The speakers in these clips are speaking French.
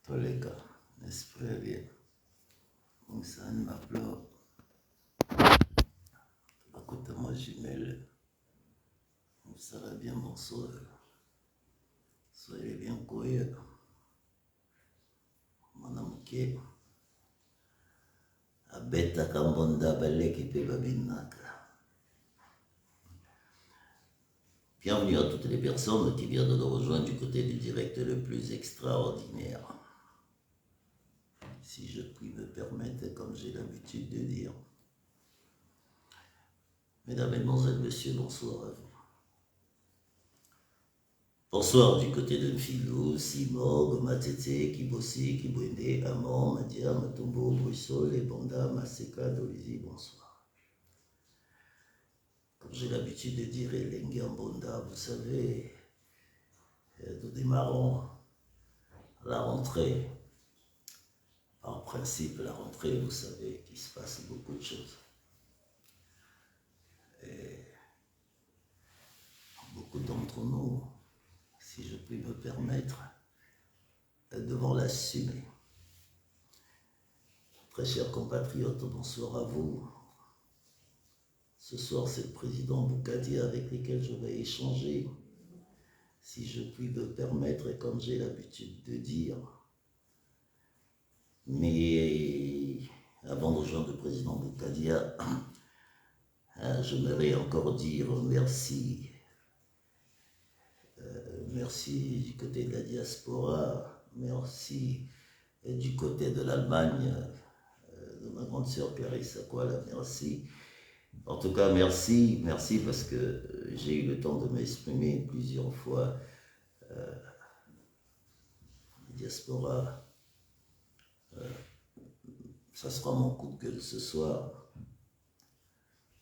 Toleka, esprit bien. Moussane Maplo, Bakota moi jumelle. Moussala bien morceau. Soyez bien couillé. Mon amouké. Abeta Kambonda Baleki Pebabinaka. Bienvenue à toutes les personnes qui viennent de nous rejoindre du côté du direct le plus extraordinaire. Si je puis me permettre, comme j'ai l'habitude de dire. Mesdames, Mesdemoiselles, Messieurs, bonsoir à vous. Bonsoir du côté de Mfilou, Simog, Matete, Kibossi, Kibwende, Amon, Madia, Matombo, Brissol, Ebonda, Maseka, Dolizi, bonsoir. Comme j'ai l'habitude de dire, Elengue Mbonda, vous savez, nous démarrons la rentrée. En principe, la rentrée, vous savez qu'il se passe beaucoup de choses. Et beaucoup d'entre nous, si je puis me permettre, devant l'assumer. Très chers compatriotes, bonsoir à vous. Ce soir, c'est le président Boukadia avec lequel je vais échanger, si je puis me permettre, et comme j'ai l'habitude de dire. Mais avant de rejoindre le président Boukadia, j'aimerais encore dire merci. Merci du côté de la diaspora, merci du côté de l'Allemagne, de ma grande sœur Clarisse Aquala, merci. En tout cas, merci parce que j'ai eu le temps de m'exprimer plusieurs fois. Diaspora, ça sera mon coup de gueule ce soir.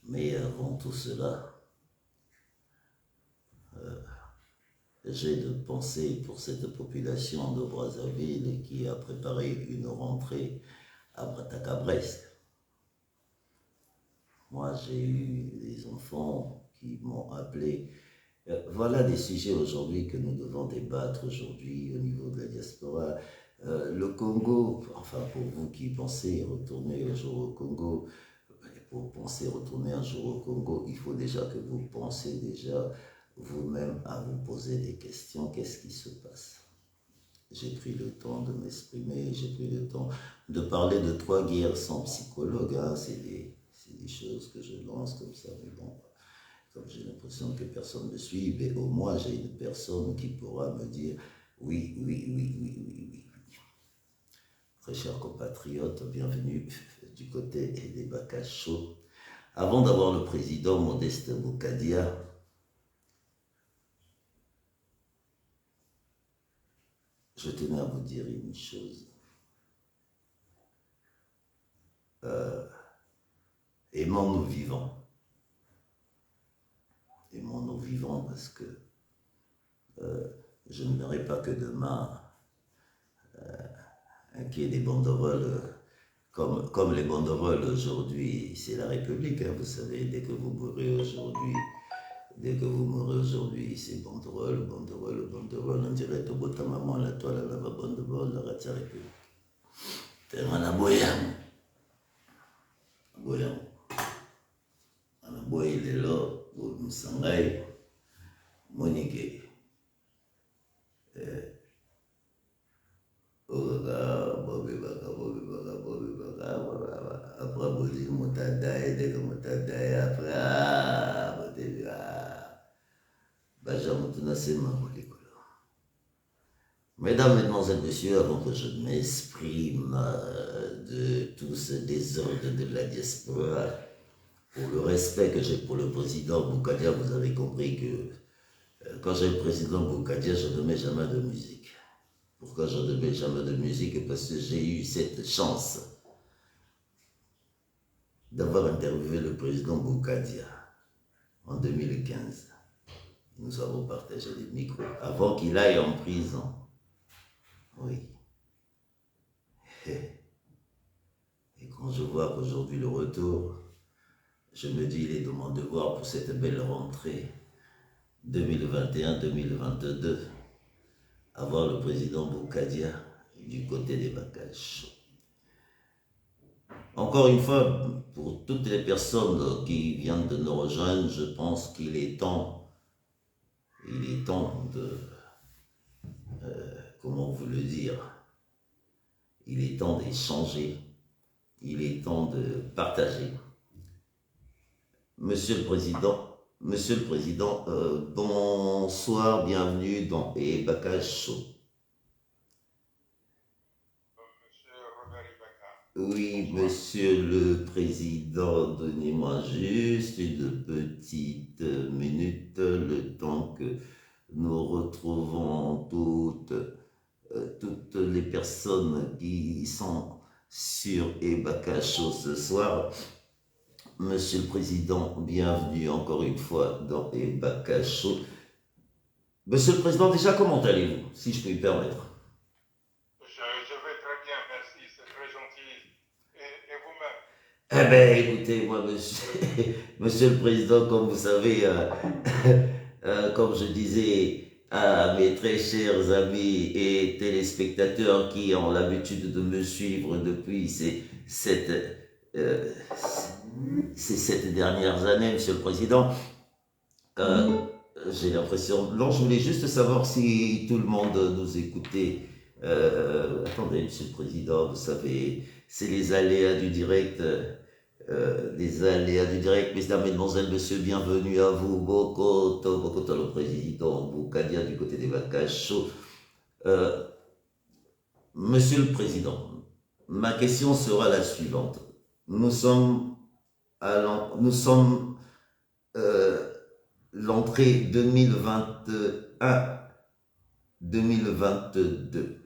Mais avant tout cela, j'ai de pensées pour cette population de Brazzaville qui a préparé une rentrée à Brataca-Brest. Moi, j'ai eu des enfants qui m'ont appelé. Voilà des sujets aujourd'hui que nous devons débattre aujourd'hui au niveau de la diaspora. Le Congo, enfin pour vous qui pensez retourner un jour au Congo, pour penser retourner un jour au Congo, il faut déjà que vous pensez déjà vous-même à vous poser des questions. Qu'est-ce qui se passe? J'ai pris le temps de m'exprimer, j'ai pris le temps de parler de 3 guerres sans psychologue. Hein. C'est des choses que je lance comme ça, mais bon, comme j'ai l'impression que personne ne me suit, mais au moins j'ai une personne qui pourra me dire oui. Très chers compatriotes, bienvenue du côté des Bacas chauds. Avant d'avoir le président Modeste Boukadia, je tenais à vous dire une chose. Aimons-nous vivants. Aimons-nous vivants parce que je n'aimerais pas que demain, qu'il y ait des banderoles, comme les banderoles aujourd'hui, c'est la République, hein, vous savez, dès que vous mourrez aujourd'hui, c'est banderole, on dirait au bout maman, la toile, la banderole, la ratia République. Tellement la boyang. Boy lelo musangai monike bobi baka après bozi mutadai dès que mutadai après botebi baja mutuna sema molikolo. Mesdames, Mesdemoiselles, Messieurs, avant que je m'exprime de tout ce désordre de la diaspora, pour le respect que j'ai pour le président Boukadia, vous avez compris que quand j'ai le président Boukadia, je ne mets jamais de musique. Pourquoi je ne mets jamais de musique? Parce que j'ai eu cette chance d'avoir interviewé le président Boukadia en 2015. Nous avons partagé les micros avant qu'il aille en prison. Oui. Et quand je vois qu'aujourd'hui le retour, je me dis, il est de mon devoir pour cette belle rentrée 2021-2022, avoir le président Boukadia. du côté des bagages. Encore une fois, pour toutes les personnes qui viennent de nous rejoindre, je pense qu'il est temps de, comment vous le dire, il est temps d'échanger, il est temps de partager. Monsieur le Président, bonsoir, bienvenue dans Bacage Show. Oui, Monsieur le Président, donnez-moi juste une petite minute, le temps que nous retrouvons toutes les personnes qui sont sur Bacage Show ce soir. Monsieur le Président, bienvenue encore une fois dans Bacage Show. Monsieur le Président, déjà, comment allez-vous, si je peux me permettre? Je vais très bien, merci, c'est très gentil. Et vous-même? Eh bien, écoutez, moi, monsieur le Président, comme vous savez, comme je disais à mes très chers amis et téléspectateurs qui ont l'habitude de me suivre depuis ces 7 dernières années, Monsieur le Président, j'ai l'impression... Non, je voulais juste savoir si tout le monde nous écoutait. Attendez, Monsieur le Président, vous savez, c'est les aléas du direct. Mesdames, Mesdemoiselles, Messieurs, bienvenue à vous, Bokoto, le Président, Boukadia du côté des bagages chauds. Monsieur le Président, ma question sera la suivante. Nous sommes l'entrée 2021-2022.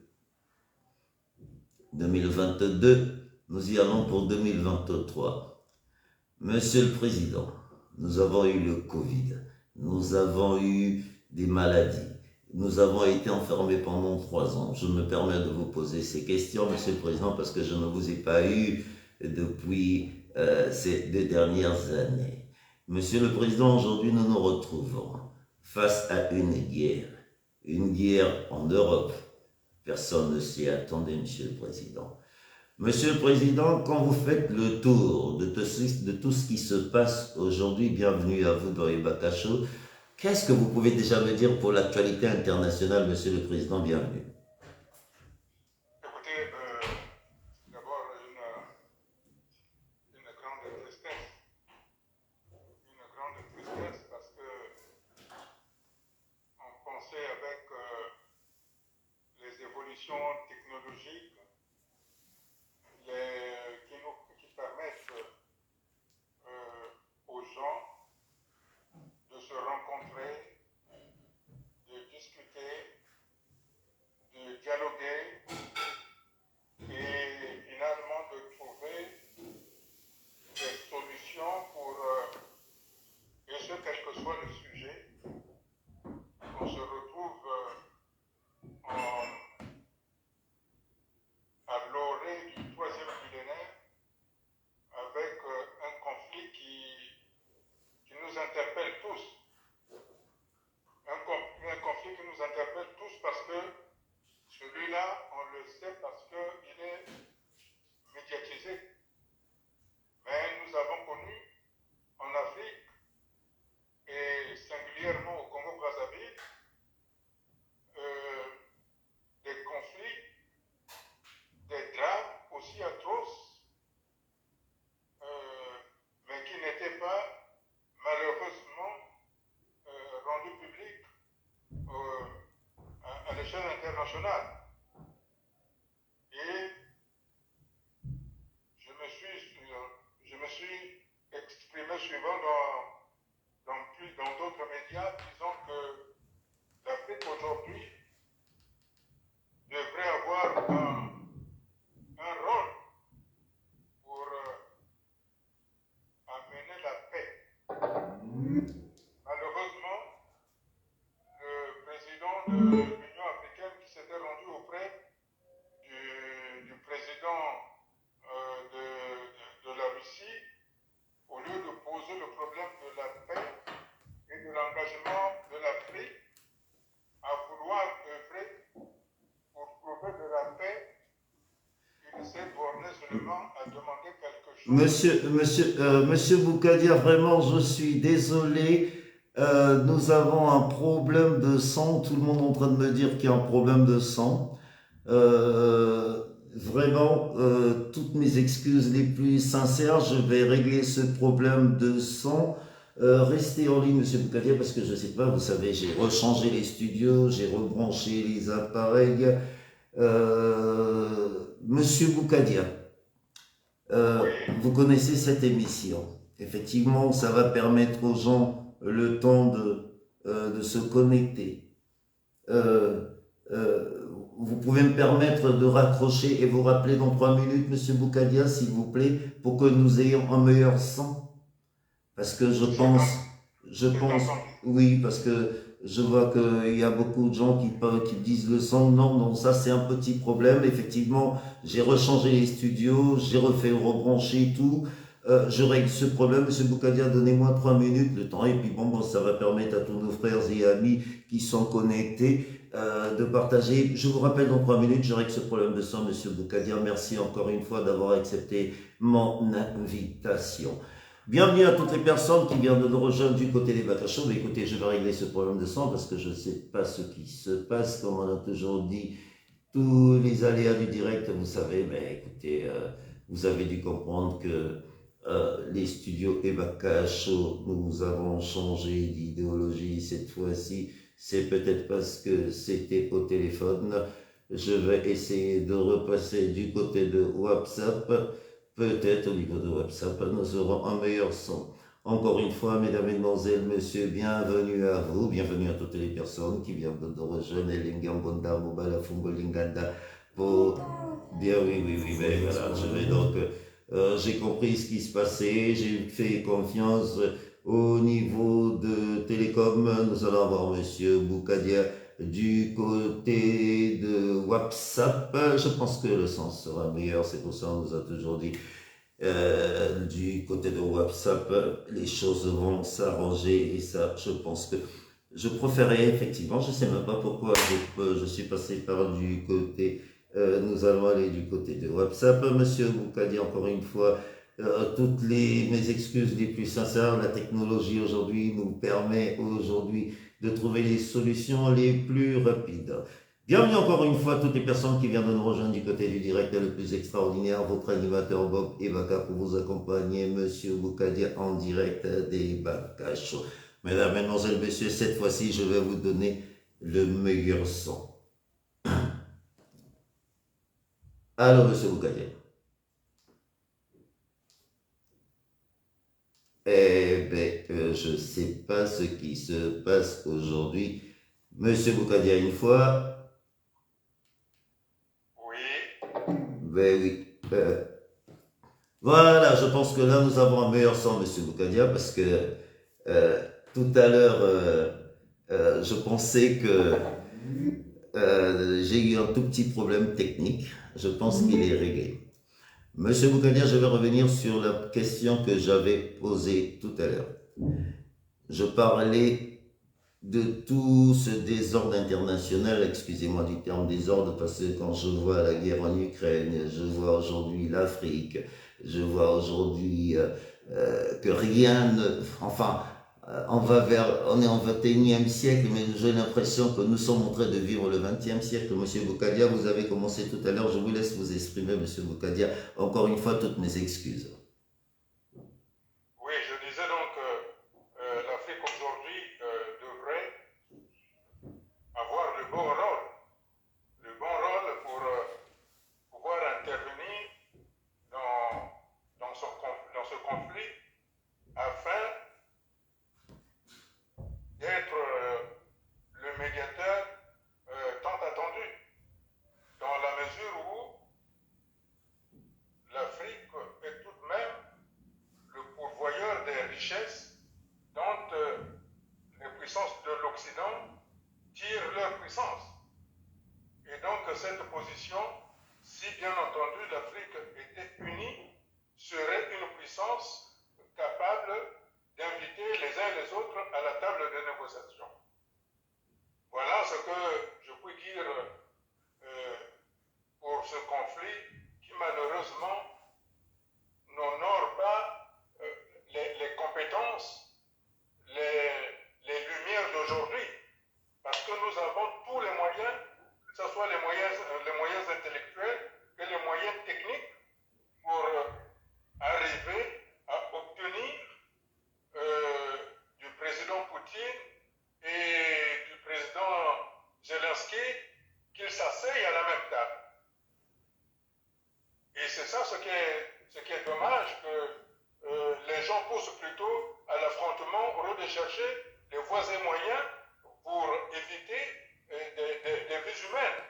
2022, nous y allons pour 2023. Monsieur le Président, nous avons eu le Covid, nous avons eu des maladies, nous avons été enfermés pendant 3 ans. Je me permets de vous poser ces questions, Monsieur le Président, parce que je ne vous ai pas eu depuis ces 2 dernières années. Monsieur le Président, aujourd'hui nous nous retrouvons face à une guerre en Europe. Personne ne s'y attendait, Monsieur le Président. Monsieur le Président, quand vous faites le tour de tout ce qui se passe aujourd'hui, bienvenue à vous dans Bacage Show, qu'est-ce que vous pouvez déjà me dire pour l'actualité internationale, Monsieur le Président, bienvenue? Écoutez, d'abord une grande tristesse. Une grande tristesse parce que on pensait avec les évolutions technologiques qui permettent aux gens de se rencontrer, de discuter, de dialoguer et finalement de trouver des solutions pour, et ce quel que soit le sujet, on se retrouve à l'orée du 3e millénaire avec un conflit qui nous interpelle tous. Un conflit qui nous interpelle tous parce que celui-là, on le sait parce qu'il est médiatisé. Mais nous avons connu en Afrique et singulièrement au Congo-Brazzaville des conflits, des drames aussi atroces, mais qui n'étaient pas malheureusement rendus publics à l'échelle internationale. Et je me suis exprimé suivant dans d'autres médias, disant que l'Afrique aujourd'hui devrait avoir un rôle pour amener la paix. Malheureusement, le président de l'Union africaine qui s'était rendu auprès du président de la Russie, au lieu de poser le problème de la paix et de l'engagement de l'Afrique à vouloir œuvrer pour trouver de la paix Monsieur Boukadia, vraiment, je suis désolé. Nous avons un problème de sang. Tout le monde est en train de me dire qu'il y a un problème de sang. Euh, Vraiment, toutes mes excuses les plus sincères. Je vais régler ce problème de sang. Restez en ligne, Monsieur Boukadia, parce que je ne sais pas, vous savez, j'ai rechangé les studios, j'ai rebranché les appareils. Monsieur Boukadia, Oui, vous connaissez cette émission. Effectivement, ça va permettre aux gens le temps de se connecter. Euh, euh, vous pouvez me permettre de raccrocher et vous rappeler dans 3 minutes, Monsieur Boukadia, s'il vous plaît, pour que nous ayons un meilleur son. Parce que c'est je c'est pense, entendu. oui, parce que je vois qu'il y a beaucoup de gens qui disent le son. Non, non, ça c'est un petit problème. Effectivement, j'ai rechangé les studios, j'ai refait rebrancher tout. Je règle ce problème. Monsieur Boukadia, donnez-moi 3 minutes le temps. Et puis bon, ça va permettre à tous nos frères et amis qui sont connectés de partager. Je vous rappelle dans 3 minutes, je règle ce problème de son, Monsieur Boukadia. Merci encore une fois d'avoir accepté mon invitation. Bienvenue à toutes les personnes qui viennent de nous rejoindre du côté des bacs à chaud. Mais écoutez, je vais régler ce problème de son parce que je ne sais pas ce qui se passe. Comme on a toujours dit, tous les aléas du direct, vous savez, mais écoutez, vous avez dû comprendre que les studios et bacs à chaud, nous avons changé d'idéologie cette fois-ci. C'est peut-être parce que c'était au téléphone. Je vais essayer de repasser du côté de WhatsApp. Peut-être au niveau de WhatsApp, nous aurons un meilleur son. Encore une fois, mesdames, mesdemoiselles, messieurs, bienvenue à vous, bienvenue à toutes les personnes qui viennent de nous rejoindre. Lingambonda, Mobala, Fungo, Linganda, pour... Bien, oui, oui, oui, mais voilà, je vais donc... j'ai compris ce qui se passait, j'ai fait confiance au niveau de Télécom. Nous allons avoir Monsieur Boukadia du côté de WhatsApp. Je pense que le sens sera meilleur, c'est pour ça qu'on nous a toujours dit du côté de WhatsApp, les choses vont s'arranger et ça, je pense que je préférais effectivement, je ne sais même pas pourquoi je suis passé par du côté, nous allons aller du côté de WhatsApp. Monsieur Boukadi, encore une fois, mes excuses les plus sincères, la technologie aujourd'hui nous permet aujourd'hui de trouver les solutions les plus rapides. Bienvenue encore une fois à toutes les personnes qui viennent de nous rejoindre du côté du direct le plus extraordinaire, votre animateur Bob Ebaka pour vous accompagner, Monsieur Boukadia en direct des Baka Show. Mesdames, Mesdemoiselles, Messieurs, cette fois-ci, je vais vous donner le meilleur son. Alors, Monsieur Boukadia. Eh bien, je ne sais pas ce qui se passe aujourd'hui. Monsieur Boukadia, une fois, Oui, ben oui. Voilà, je pense que là, nous avons un meilleur son, Monsieur Boukadia, parce que euh, tout à l'heure, je pensais que j'ai eu un tout petit problème technique. Je pense qu'il est réglé. Monsieur Boukadia, je vais revenir sur la question que j'avais posée tout à l'heure. Je parlais de tout ce désordre international, excusez-moi du terme désordre, parce que quand je vois la guerre en Ukraine, je vois aujourd'hui l'Afrique, je vois aujourd'hui que rien ne... Enfin, on est en 21e siècle, mais j'ai l'impression que nous sommes en train de vivre le 20e siècle. Monsieur Boukadia, vous avez commencé tout à l'heure, je vous laisse vous exprimer, Monsieur Boukadia. Encore une fois, toutes mes excuses. oui, je disais donc que l'Afrique aujourd'hui devrait avoir le bon rôle pour pouvoir intervenir dans, dans ce conflit afin d'être le médiateur tant attendu, dans la mesure où l'Afrique est tout de même le pourvoyeur des richesses dont les puissances de l'Occident tirent leur puissance. Et donc cette position, si bien entendu l'Afrique était unie, serait une puissance capable d'inviter les uns et les autres à la table de négociation. Voilà ce que je puis dire pour ce conflit qui malheureusement n'honore inacceptable. Et c'est ça ce qui est dommage, que les gens poussent plutôt à l'affrontement au lieu de chercher les voies et moyens pour éviter des vies humaines.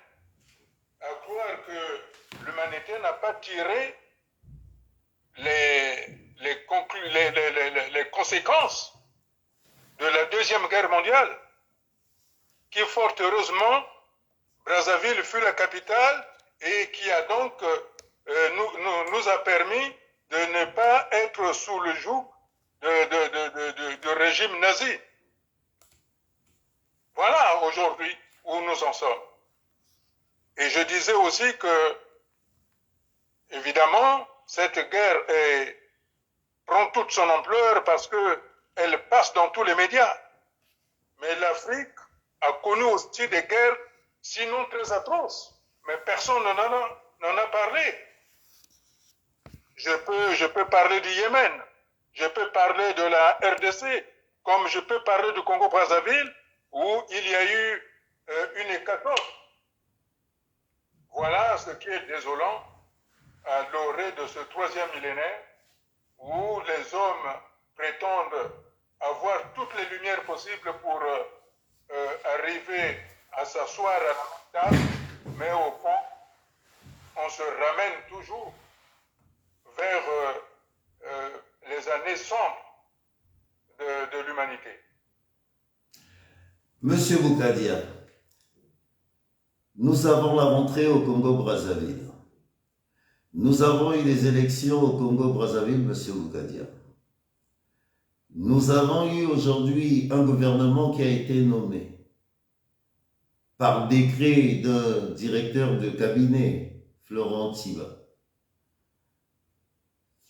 À croire que l'humanité n'a pas tiré les conséquences de la Deuxième Guerre mondiale, qui fort heureusement, Brazzaville fut la capitale et qui a donc nous a permis de ne pas être sous le joug de régime nazi. Voilà aujourd'hui où nous en sommes. Et je disais aussi que, évidemment, cette guerre prend toute son ampleur parce qu'elle passe dans tous les médias. Mais l'Afrique a connu aussi des guerres, sinon très atroces. Mais personne n'en a parlé. Je peux parler du Yémen, je peux parler de la RDC, comme je peux parler du Congo-Brazzaville, où il y a eu une hécatombe. Voilà ce qui est désolant à l'orée de ce troisième millénaire, où les hommes prétendent avoir toutes les lumières possibles pour arriver à s'asseoir à la table, mais au fond, on se ramène toujours vers les années sombres de l'humanité. Monsieur Boukadia, nous avons la rentrée au Congo-Brazzaville. Nous avons eu les élections au Congo-Brazzaville, monsieur Boukadia. Nous avons eu aujourd'hui un gouvernement qui a été nommé par décret d'un directeur de cabinet, Florent Tiba.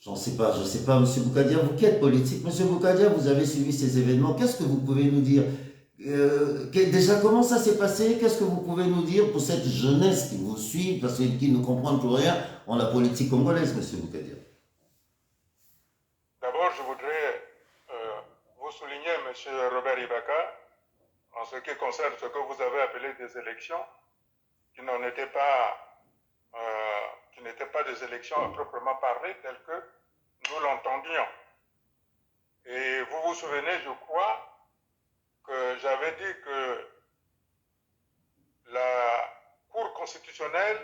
Je ne sais pas, monsieur Boukadia, vous qui êtes politique, monsieur Boukadia, vous avez suivi ces événements, qu'est-ce que vous pouvez nous dire? Déjà, comment ça s'est passé? Qu'est-ce que vous pouvez nous dire pour cette jeunesse qui vous suit, parce qui ne comprend plus rien en la politique congolaise, monsieur Boukadia? D'abord, je voudrais vous souligner, monsieur Robert Ibaka, en ce qui concerne ce que vous avez appelé des élections, qui n'étaient pas des élections à proprement parler, telles que nous l'entendions. Et vous vous souvenez, je crois, que j'avais dit que la Cour constitutionnelle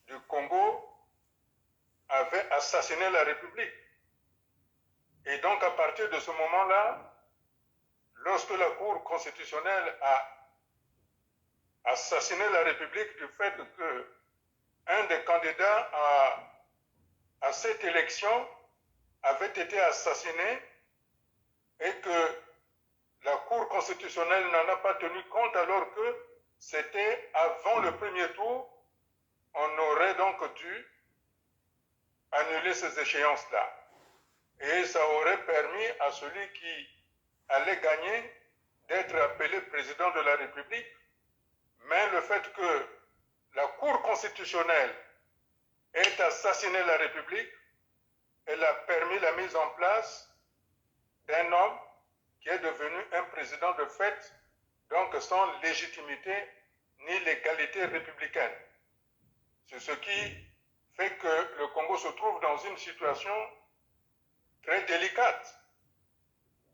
du Congo avait assassiné la République. Et donc, à partir de ce moment-là, lorsque la Cour constitutionnelle a assassiné la République du fait qu'un des candidats à cette élection avait été assassiné et que la Cour constitutionnelle n'en a pas tenu compte alors que c'était avant le premier tour, on aurait donc dû annuler ces échéances-là. Et ça aurait permis à celui qui allait gagner d'être appelé président de la République. Mais le fait que la Cour constitutionnelle ait assassiné la République, elle a permis la mise en place d'un homme qui est devenu un président de fait, donc sans légitimité ni légalité républicaine. C'est ce qui fait que le Congo se trouve dans une situation très délicate.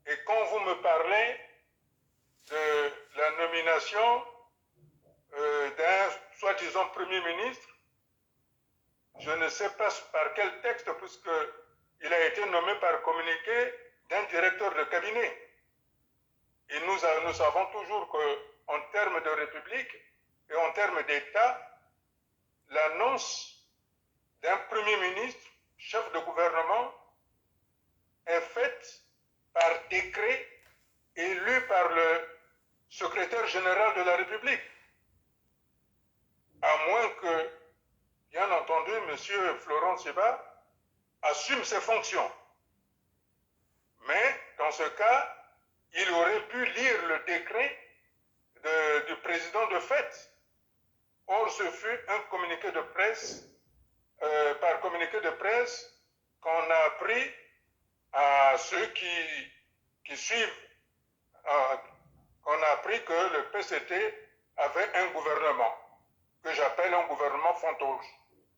Et quand vous me parlez de la nomination d'un soi-disant Premier ministre, je ne sais pas par quel texte, puisqu'il a été nommé par communiqué d'un directeur de cabinet. Et nous savons toujours qu'en termes de République et en termes d'État, l'annonce d'un Premier ministre, chef de gouvernement, est faite par décret élu par le secrétaire général de la République. À moins que, bien entendu, M. Florent Tiba assume ses fonctions. Mais, dans ce cas, il aurait pu lire le décret du président de fait. Or, ce fut un communiqué de presse, par communiqué de presse, qu'on a appris à ceux qui suivent, qu'on a appris que le PCT avait un gouvernement, que j'appelle fantoche,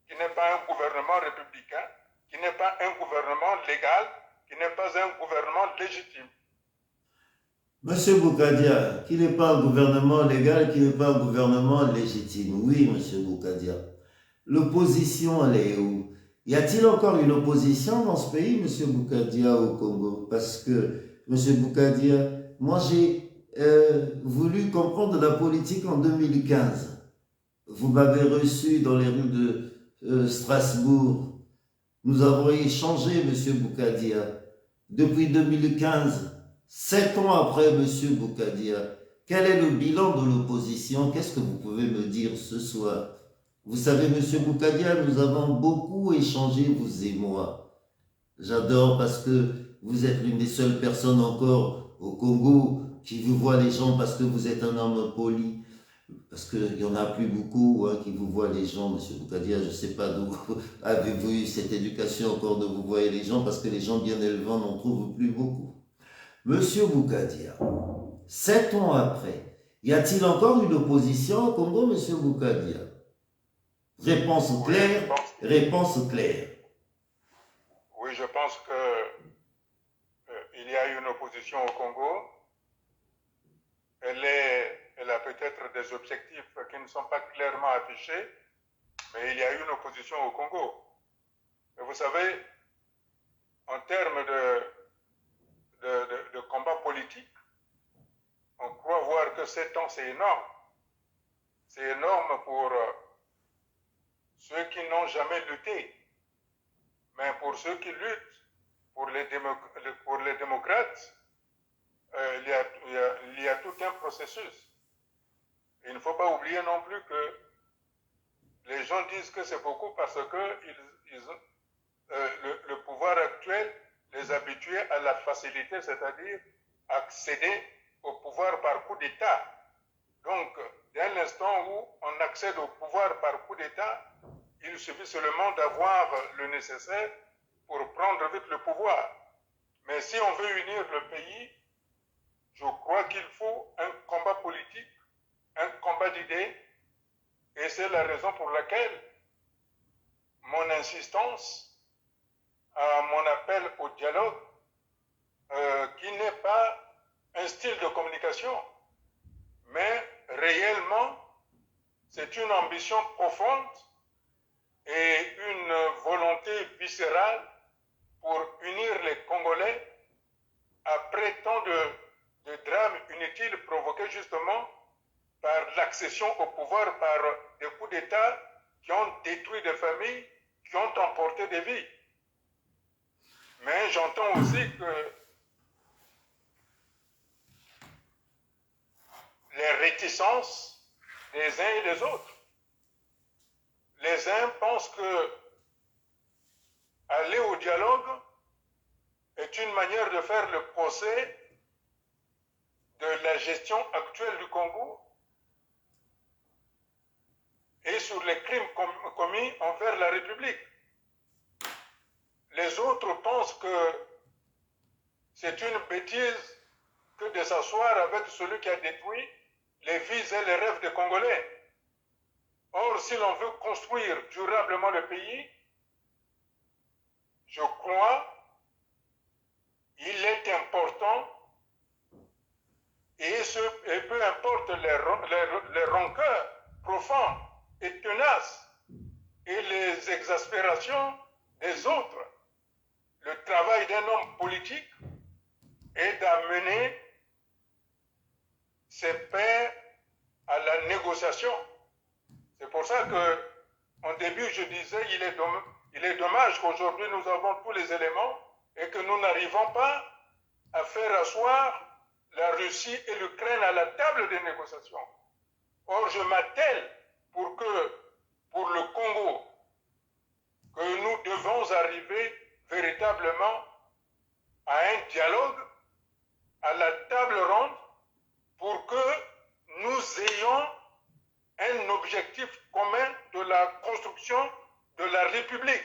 qui n'est pas un gouvernement républicain, qui n'est pas un gouvernement légal, qui n'est pas un gouvernement légitime. Monsieur Boukadia, qui n'est pas un gouvernement légal, qui n'est pas un gouvernement légitime. Oui, monsieur Boukadia. L'opposition, elle est où? Y a-t-il encore une opposition dans ce pays, monsieur Boukadia, au Congo? Parce que, monsieur Boukadia, moi j'ai voulu comprendre la politique en 2015. Vous m'avez reçu dans les rues de Strasbourg. Nous avons échangé, monsieur Boukadia. Depuis 2015, 7 ans après, monsieur Boukadia, quel est le bilan de l'opposition? Qu'est-ce que vous pouvez me dire ce soir? Vous savez, monsieur Boukadia, nous avons beaucoup échangé, vous et moi. J'adore parce que vous êtes l'une des seules personnes encore au Congo qui vous voit les gens parce que vous êtes un homme poli. Parce qu'il n'y en a plus beaucoup qui vous voient les gens, monsieur Boukadia. Je ne sais pas d'où avez-vous eu cette éducation encore de vous voir les gens, parce que les gens bien élevants n'en trouvent plus beaucoup. Monsieur Boukadia, 7 ans après, y a-t-il encore une opposition au Congo, monsieur Boukadia? Réponse claire, réponse claire. Oui, je pense que il y a une opposition au Congo. Elle a peut-être des objectifs qui ne sont pas clairement affichés, mais il y a une opposition au Congo. Et vous savez, en termes de combat politique, on croit voir que 7 ans, c'est énorme. C'est énorme pour ceux qui n'ont jamais lutté. Mais pour ceux qui luttent, pour les démocrates, il y a tout un processus. Et il ne faut pas oublier non plus que les gens disent que c'est beaucoup parce que le pouvoir actuel les habituait à la facilité, c'est-à-dire accéder au pouvoir par coup d'État. Donc, dès l'instant où on accède au pouvoir par coup d'État, il suffit seulement d'avoir le nécessaire pour prendre vite le pouvoir. Mais si on veut unir le pays, je crois qu'il faut un combat politique, un combat d'idées, et c'est la raison pour laquelle mon insistance à mon appel au dialogue, qui n'est pas un style de communication, mais réellement, c'est une ambition profonde et une volonté viscérale pour unir les Congolais après tant de drames inutiles provoqués justement par l'accession au pouvoir par des coups d'État qui ont détruit des familles, qui ont emporté des vies. Mais j'entends aussi que les réticences des uns et des autres. Les uns pensent que aller au dialogue est une manière de faire le procès de la gestion actuelle du Congo et sur les crimes commis envers la République. Les autres pensent que c'est une bêtise que de s'asseoir avec celui qui a détruit les vies et les rêves des Congolais. Or, si l'on veut construire durablement le pays, je crois qu'il est important, et peu importe les rancœurs profondes et tenaces et les exaspérations des autres, le travail d'un homme politique est d'amener ses pairs à la négociation. C'est pour ça que, en début, je disais, il est dommage qu'aujourd'hui nous avons tous les éléments et que nous n'arrivons pas à faire asseoir la Russie et l'Ukraine à la table des négociations. Or, je m'attelle pour le Congo, que nous devons arriver véritablement à un dialogue, à la table ronde, pour que nous ayons un objectif commun de la construction de la République.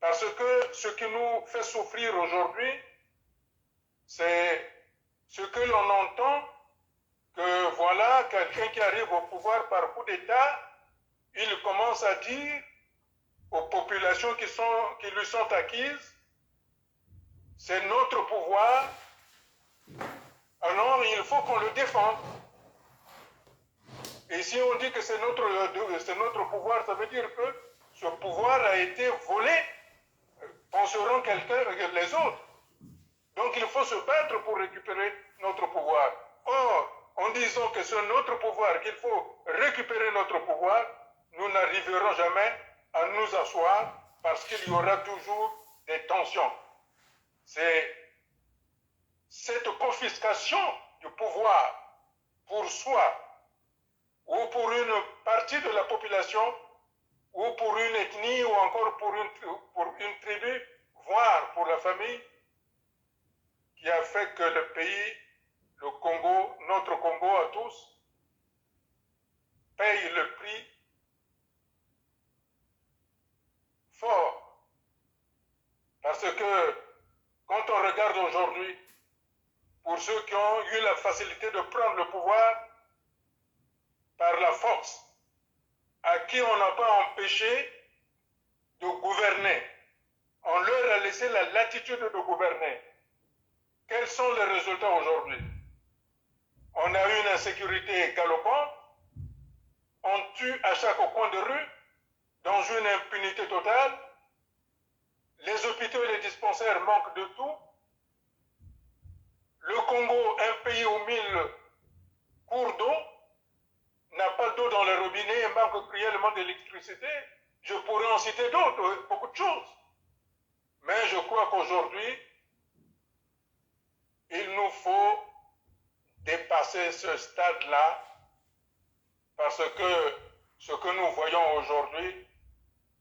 Parce que ce qui nous fait souffrir aujourd'hui, c'est ce que l'on entend, que voilà, quelqu'un qui arrive au pouvoir par coup d'État il commence à dire aux populations qui lui sont acquises, c'est notre pouvoir, alors il faut qu'on le défende. Et si on dit que c'est notre pouvoir, ça veut dire que ce pouvoir a été volé, penseront les autres. Donc il faut se battre pour récupérer notre pouvoir. Or, en disant que c'est notre pouvoir, qu'il faut récupérer notre pouvoir, nous n'arriverons jamais à nous asseoir parce qu'il y aura toujours des tensions. C'est cette confiscation du pouvoir pour soi ou pour une partie de la population ou pour une ethnie ou encore pour une tribu, voire pour la famille, qui a fait que le pays, le Congo, notre Congo à tous, paye le prix fort. Parce que quand on regarde aujourd'hui, pour ceux qui ont eu la facilité de prendre le pouvoir par la force, à qui on n'a pas empêché de gouverner, on leur a laissé la latitude de gouverner. Quels sont les résultats aujourd'hui? On a eu une insécurité galopante, on tue à chaque coin de rue, dans une impunité totale, les hôpitaux et les dispensaires manquent de tout. Le Congo, un pays aux 1000 cours d'eau, n'a pas d'eau dans les robinets et manque cruellement d'électricité. Je pourrais en citer d'autres, beaucoup de choses. Mais je crois qu'aujourd'hui, il nous faut dépasser ce stade-là parce que ce que nous voyons aujourd'hui,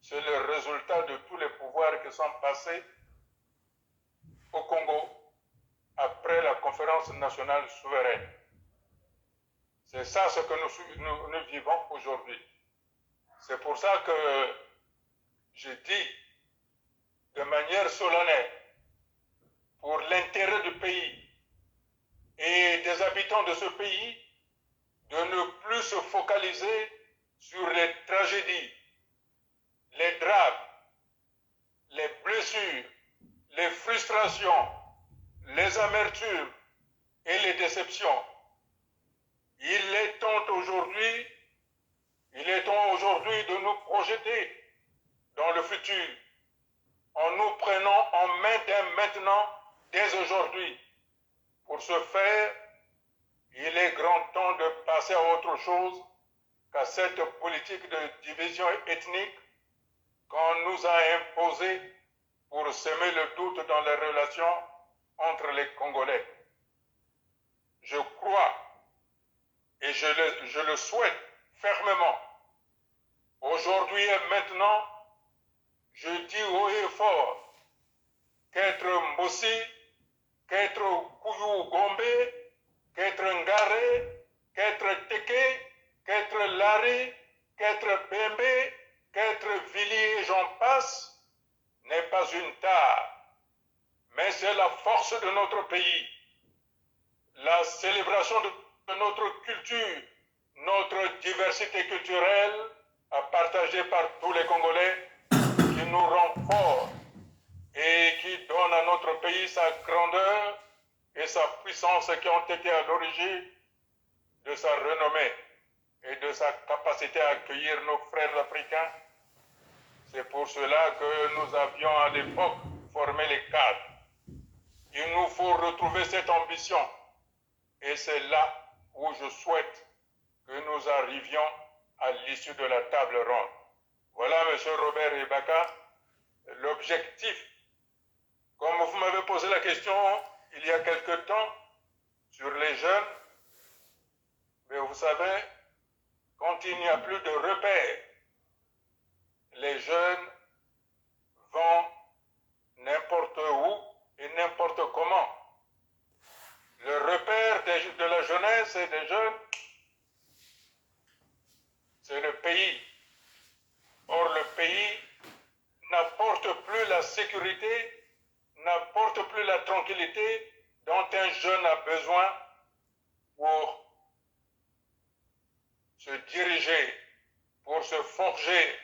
c'est le résultat de tous les pouvoirs qui sont passés au Congo après la conférence nationale souveraine. C'est ça ce que nous vivons aujourd'hui. C'est pour ça que je dis de manière solennelle, pour l'intérêt du pays et des habitants de ce pays, de ne plus se focaliser sur les tragédies, les drames, les blessures, les frustrations, les amertumes et les déceptions. Il est temps aujourd'hui de nous projeter dans le futur en nous prenant en main dès maintenant, dès aujourd'hui. Pour ce faire, il est grand temps de passer à autre chose qu'à cette politique de division ethnique qu'on nous a imposée pour semer le doute dans les relations entre les Congolais. Je crois et je le souhaite fermement. Aujourd'hui et maintenant, je dis haut et fort qu'être Mbossi, qu'être Kouyou Gombe, qu'être Ngare, qu'être Teke, qu'être Lari, qu'être Bembe, qu'être Vili et j'en passe, n'est pas une tare, mais c'est la force de notre pays. La célébration de notre culture, notre diversité culturelle, à partager par tous les Congolais, qui nous rend forts et qui donne à notre pays sa grandeur et sa puissance qui ont été à l'origine de sa renommée et de sa capacité à accueillir nos frères africains. C'est pour cela que nous avions à l'époque formé les cadres. Il nous faut retrouver cette ambition et c'est là où je souhaite que nous arrivions à l'issue de la table ronde. Voilà, M. Robert Ibaka, l'objectif. Comme vous m'avez posé la question il y a quelque temps sur les jeunes, mais vous savez, quand il n'y a plus de repères, les jeunes vont n'importe où et n'importe comment. Le repère de la jeunesse et des jeunes, c'est le pays. Or, le pays n'apporte plus la sécurité, n'apporte plus la tranquillité dont un jeune a besoin pour se diriger, pour se forger,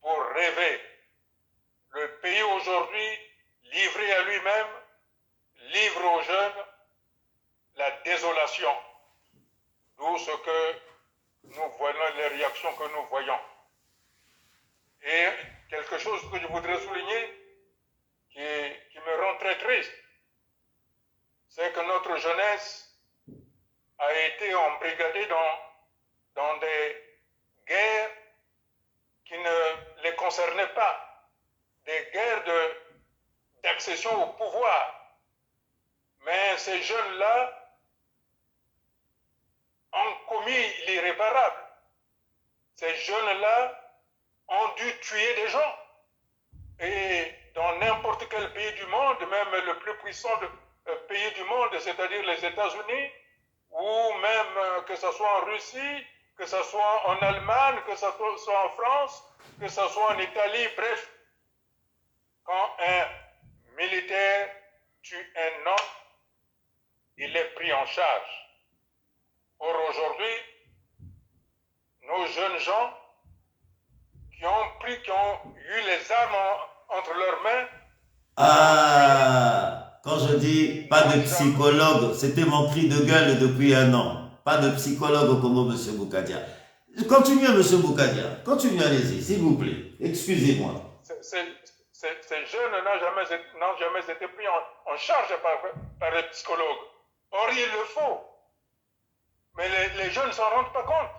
pour rêver. Le pays aujourd'hui, livré à lui-même, livre aux jeunes la désolation. D'où ce que nous voyons, les réactions que nous voyons. Et quelque chose que je voudrais souligner, qui me rend très triste, c'est que notre jeunesse a été embrigadée dans des guerres qui ne les concernaient pas, des guerres d'accession au pouvoir. Mais ces jeunes-là ont commis l'irréparable. Ces jeunes-là ont dû tuer des gens. Et dans n'importe quel pays du monde, même le plus puissant pays du monde, c'est-à-dire les États-Unis, ou même que ce soit en Russie, que ce soit en Allemagne, que ce soit en France, que ce soit en Italie, bref, quand un militaire tue un homme, il est pris en charge. Or aujourd'hui, nos jeunes gens qui ont eu les armes entre leurs mains. Ah, quand je dis pas de psychologue, c'était mon cri de gueule depuis un an. Pas de psychologue au Congo, monsieur Boukadia. Continuez, monsieur Boukadia. Continuez, allez-y, s'il vous plaît. Excusez-moi. Ces jeunes n'ont jamais été pris en charge par les psychologues. Or, il le faut. Mais les jeunes ne s'en rendent pas compte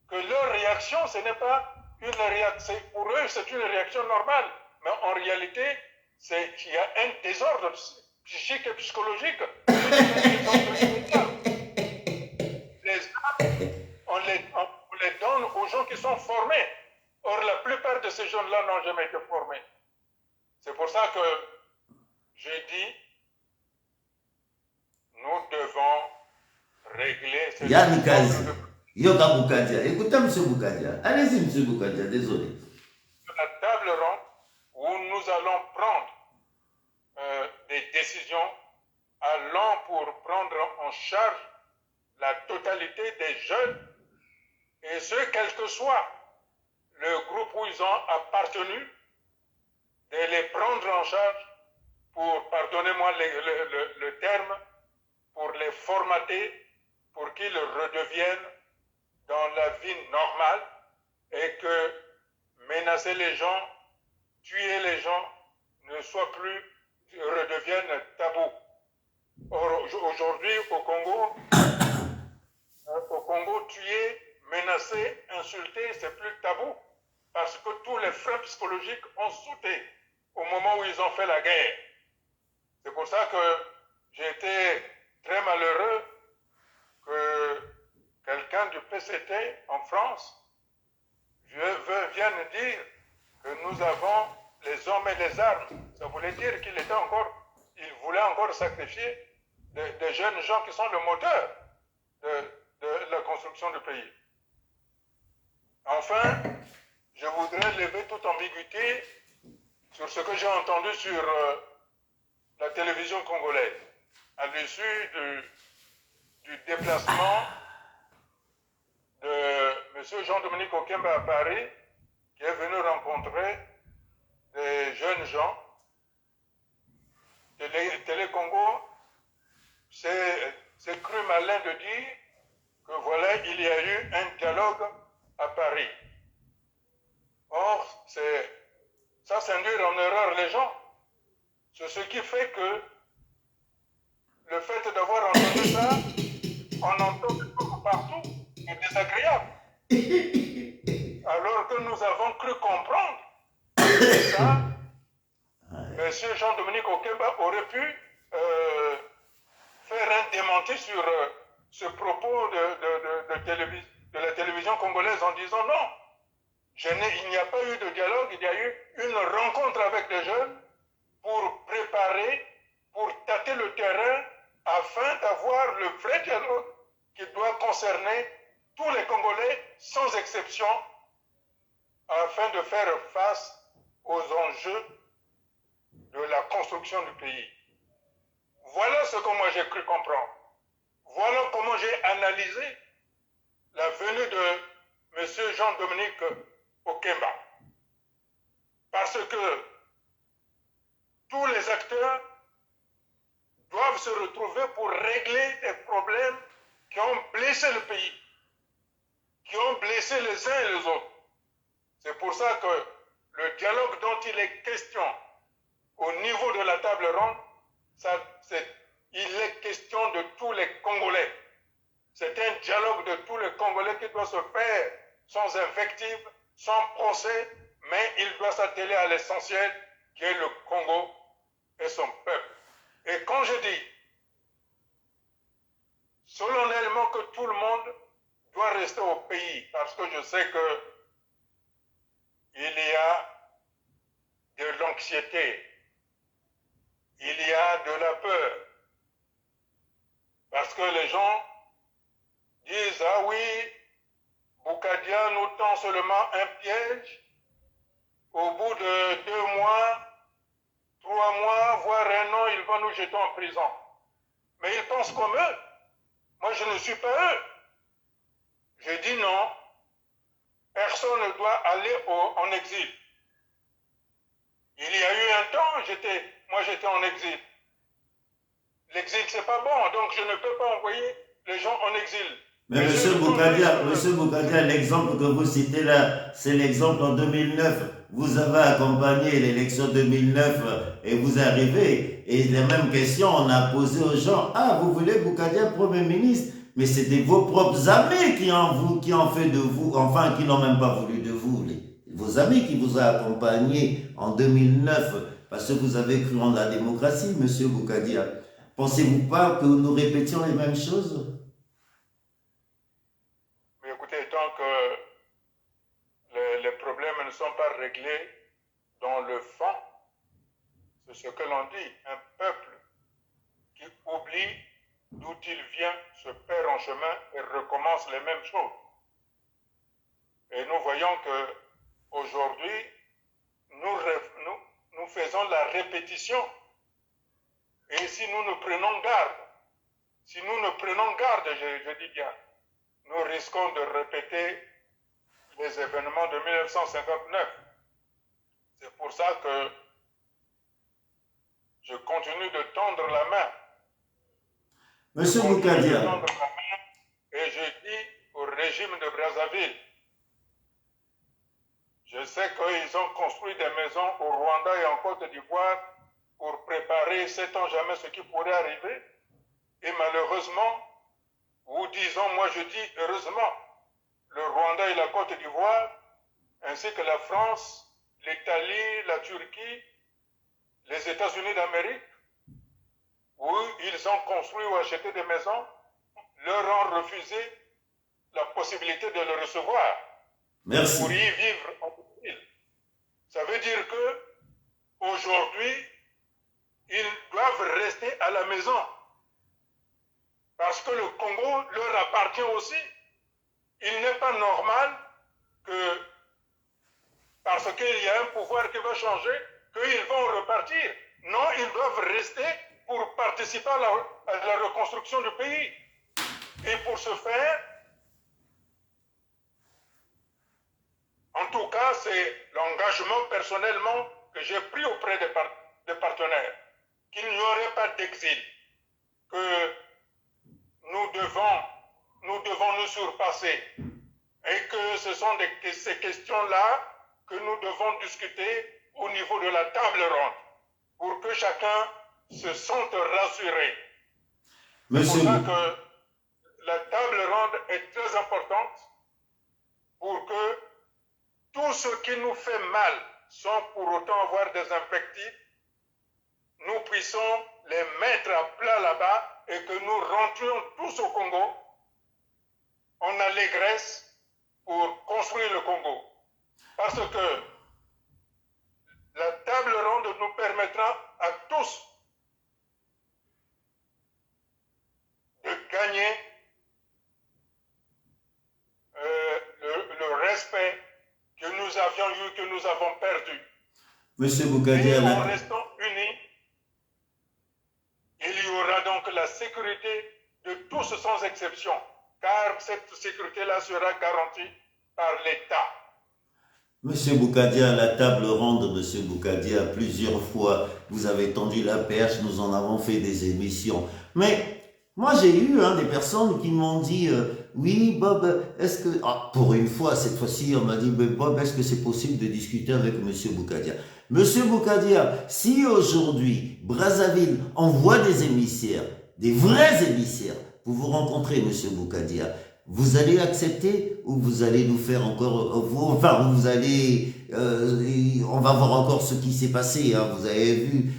que leur réaction, ce n'est pas une réaction. Pour eux, c'est une réaction normale. Mais en réalité, il y a un désordre psychique et psychologique. Les armes, on les donne aux gens qui sont formés. Or, la plupart de ces jeunes-là n'ont jamais été formés. C'est pour ça que j'ai dit, nous devons régler cette Yann Kazi, Yoga Boukadia. Écoutez, monsieur Boukadia. Allez-y, monsieur Boukadia, désolé. La table ronde où nous allons prendre des décisions allant pour prendre en charge la totalité des jeunes, et ce, quel que soit le groupe où ils ont appartenu, de les prendre en charge pour, pardonnez-moi le terme, pour les formater, pour qu'ils redeviennent dans la vie normale et que menacer les gens, tuer les gens ne soit plus, redevienne tabou. Or, aujourd'hui, au Congo, tuer, menacer, insulter, c'est plus tabou parce que tous les freins psychologiques ont sauté au moment où ils ont fait la guerre. C'est pour ça que j'ai été très malheureux que quelqu'un du PCT en France vienne dire que nous avons les hommes et les armes. Ça voulait dire qu'il voulait encore sacrifier des jeunes gens qui sont le moteur de la construction du pays. Enfin, je voudrais lever toute ambiguïté sur ce que j'ai entendu sur la télévision congolaise à l'issue du déplacement de M. Jean-Dominique Okemba à Paris, qui est venu rencontrer des jeunes gens. Télé Congo c'est cru malin de dire que voilà, il y a eu un dialogue à Paris. Or, ça induire en erreur les gens. C'est ce qui fait que le fait d'avoir entendu ça, on entend partout, c'est désagréable. Alors que nous avons cru comprendre ça, M. Jean-Dominique Okemba aurait pu faire un démenti sur ce propos de la télévision congolaise en disant non, il n'y a pas eu de dialogue, il y a eu une rencontre avec des jeunes pour préparer, pour tâter le terrain afin d'avoir le vrai dialogue qui doit concerner tous les Congolais sans exception afin de faire face aux enjeux de la construction du pays. Voilà ce que moi j'ai cru comprendre. Voilà comment j'ai analysé la venue de M. Jean-Dominique Okemba. Parce que tous les acteurs doivent se retrouver pour régler des problèmes qui ont blessé le pays, qui ont blessé les uns et les autres. C'est pour ça que le dialogue dont il est question au niveau de la table ronde, il est question de tous les Congolais. C'est un dialogue de tous les Congolais qui doit se faire sans invective, sans procès, mais il doit s'atteler à l'essentiel qui est le Congo et son peuple. Et quand je dis solennellement que tout le monde doit rester au pays, parce que je sais que il y a de l'anxiété, il y a de la peur, parce que les gens disent, ah oui, Boukadia nous tend seulement un piège, au bout de 2 mois, 3 mois, voire 1 an, il va nous jeter en prison. Mais ils pensent comme eux. Moi, je ne suis pas eux. Je dis non, personne ne doit aller en exil. Il y a eu un temps, moi j'étais en exil. L'exil, c'est pas bon, donc je ne peux pas envoyer les gens en exil. Mais Monsieur Boukadia, l'exemple que vous citez là, c'est l'exemple en 2009. Vous avez accompagné l'élection 2009 et vous arrivez. Et la même question, on a posé aux gens, ah, vous voulez Boukadia Premier ministre? Mais c'était vos propres amis qui ont fait de vous, enfin, qui n'ont même pas voulu de vous. Vos amis qui vous ont accompagné en 2009, parce que vous avez cru en la démocratie, Monsieur Boukadia. Pensez-vous pas que nous répétions les mêmes choses? Mais écoutez, tant que les problèmes ne sont pas réglés dans le fond, c'est ce que l'on dit, un peuple qui oublie d'où il vient se perd en chemin et recommence les mêmes choses. Et nous voyons que aujourd'hui, nous faisons la répétition. Et si nous ne prenons garde, je dis bien, nous risquons de répéter les événements de 1959. C'est pour ça que je continue de tendre la main. Monsieur Boukadia. Et je dis au régime de Brazzaville, je sais qu'ils ont construit des maisons au Rwanda et en Côte d'Ivoire pour préparer, sait-on jamais, ce qui pourrait arriver. Et malheureusement, ou disons, moi je dis heureusement, le Rwanda et la Côte d'Ivoire, ainsi que la France, l'Italie, la Turquie, les États-Unis d'Amérique, où ils ont construit ou acheté des maisons, leur ont refusé la possibilité de le recevoir. Merci. Pour y vivre en ville. Ça veut dire que aujourd'hui, ils doivent rester à la maison. Parce que le Congo leur appartient aussi. Il n'est pas normal que, parce qu'il y a un pouvoir qui va changer, qu'ils vont repartir. Non, ils doivent rester pour participer à la reconstruction du pays. Et pour ce faire, en tout cas, c'est l'engagement personnellement que j'ai pris auprès des partenaires, qu'il n'y aurait pas d'exil, que nous devons nous surpasser et que ce sont ces questions-là que nous devons discuter au niveau de la table ronde pour que chacun se sente rassuré. C'est pour ça que la table ronde est très importante pour que tout ce qui nous fait mal, sans pour autant avoir des invectives, nous puissions les mettre à plat là-bas et que nous rentrions tous au Congo en allégresse pour construire le Congo. Parce que la table ronde nous permettra à tous de gagner le respect que nous avions eu, que nous avons perdu. Monsieur Boukadia, en restant unis, il y aura donc la sécurité de tous sans exception, car cette sécurité-là sera garantie par l'État. Monsieur Boukadia, la table ronde de Monsieur Boukadia, plusieurs fois, vous avez tendu la perche, nous en avons fait des émissions. Mais moi, j'ai eu des personnes qui m'ont dit, oui, Bob, est-ce que... Ah, pour une fois, cette fois-ci, on m'a dit, mais Bob, est-ce que c'est possible de discuter avec Monsieur Boukadia? Monsieur Boukadia, si aujourd'hui, Brazzaville envoie des émissaires, des vrais émissaires, pour vous rencontrer, Monsieur Boukadia, vous allez accepter ou vous allez nous faire encore, enfin, vous allez, on va voir encore ce qui s'est passé. Hein, vous avez vu,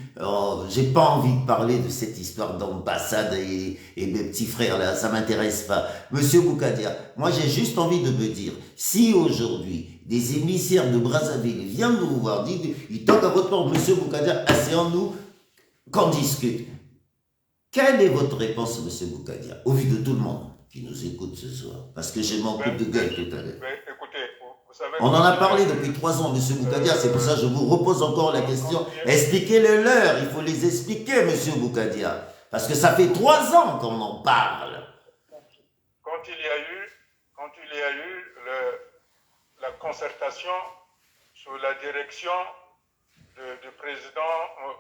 j'ai pas envie de parler de cette histoire d'ambassade et mes petits frères là, ça m'intéresse pas. Monsieur Boukadia, moi j'ai juste envie de me dire, si aujourd'hui des émissaires de Brazzaville viennent vous voir, ils toquent à votre porte, Monsieur Boukadia, asseyons-nous, qu'on discute. Quelle est votre réponse, Monsieur Boukadia, au vu de tout le monde qui nous écoute ce soir? Parce que j'ai mon coup de gueule tout à l'heure. Écoutez, vous savez... On en a parlé depuis 3 ans, Monsieur Boukadia, c'est pour ça que je vous repose encore la question. Expliquez-le leur, il faut les expliquer, Monsieur Boukadia. Parce que ça fait 3 ans qu'on en parle. Quand il y a eu la concertation sous la direction du président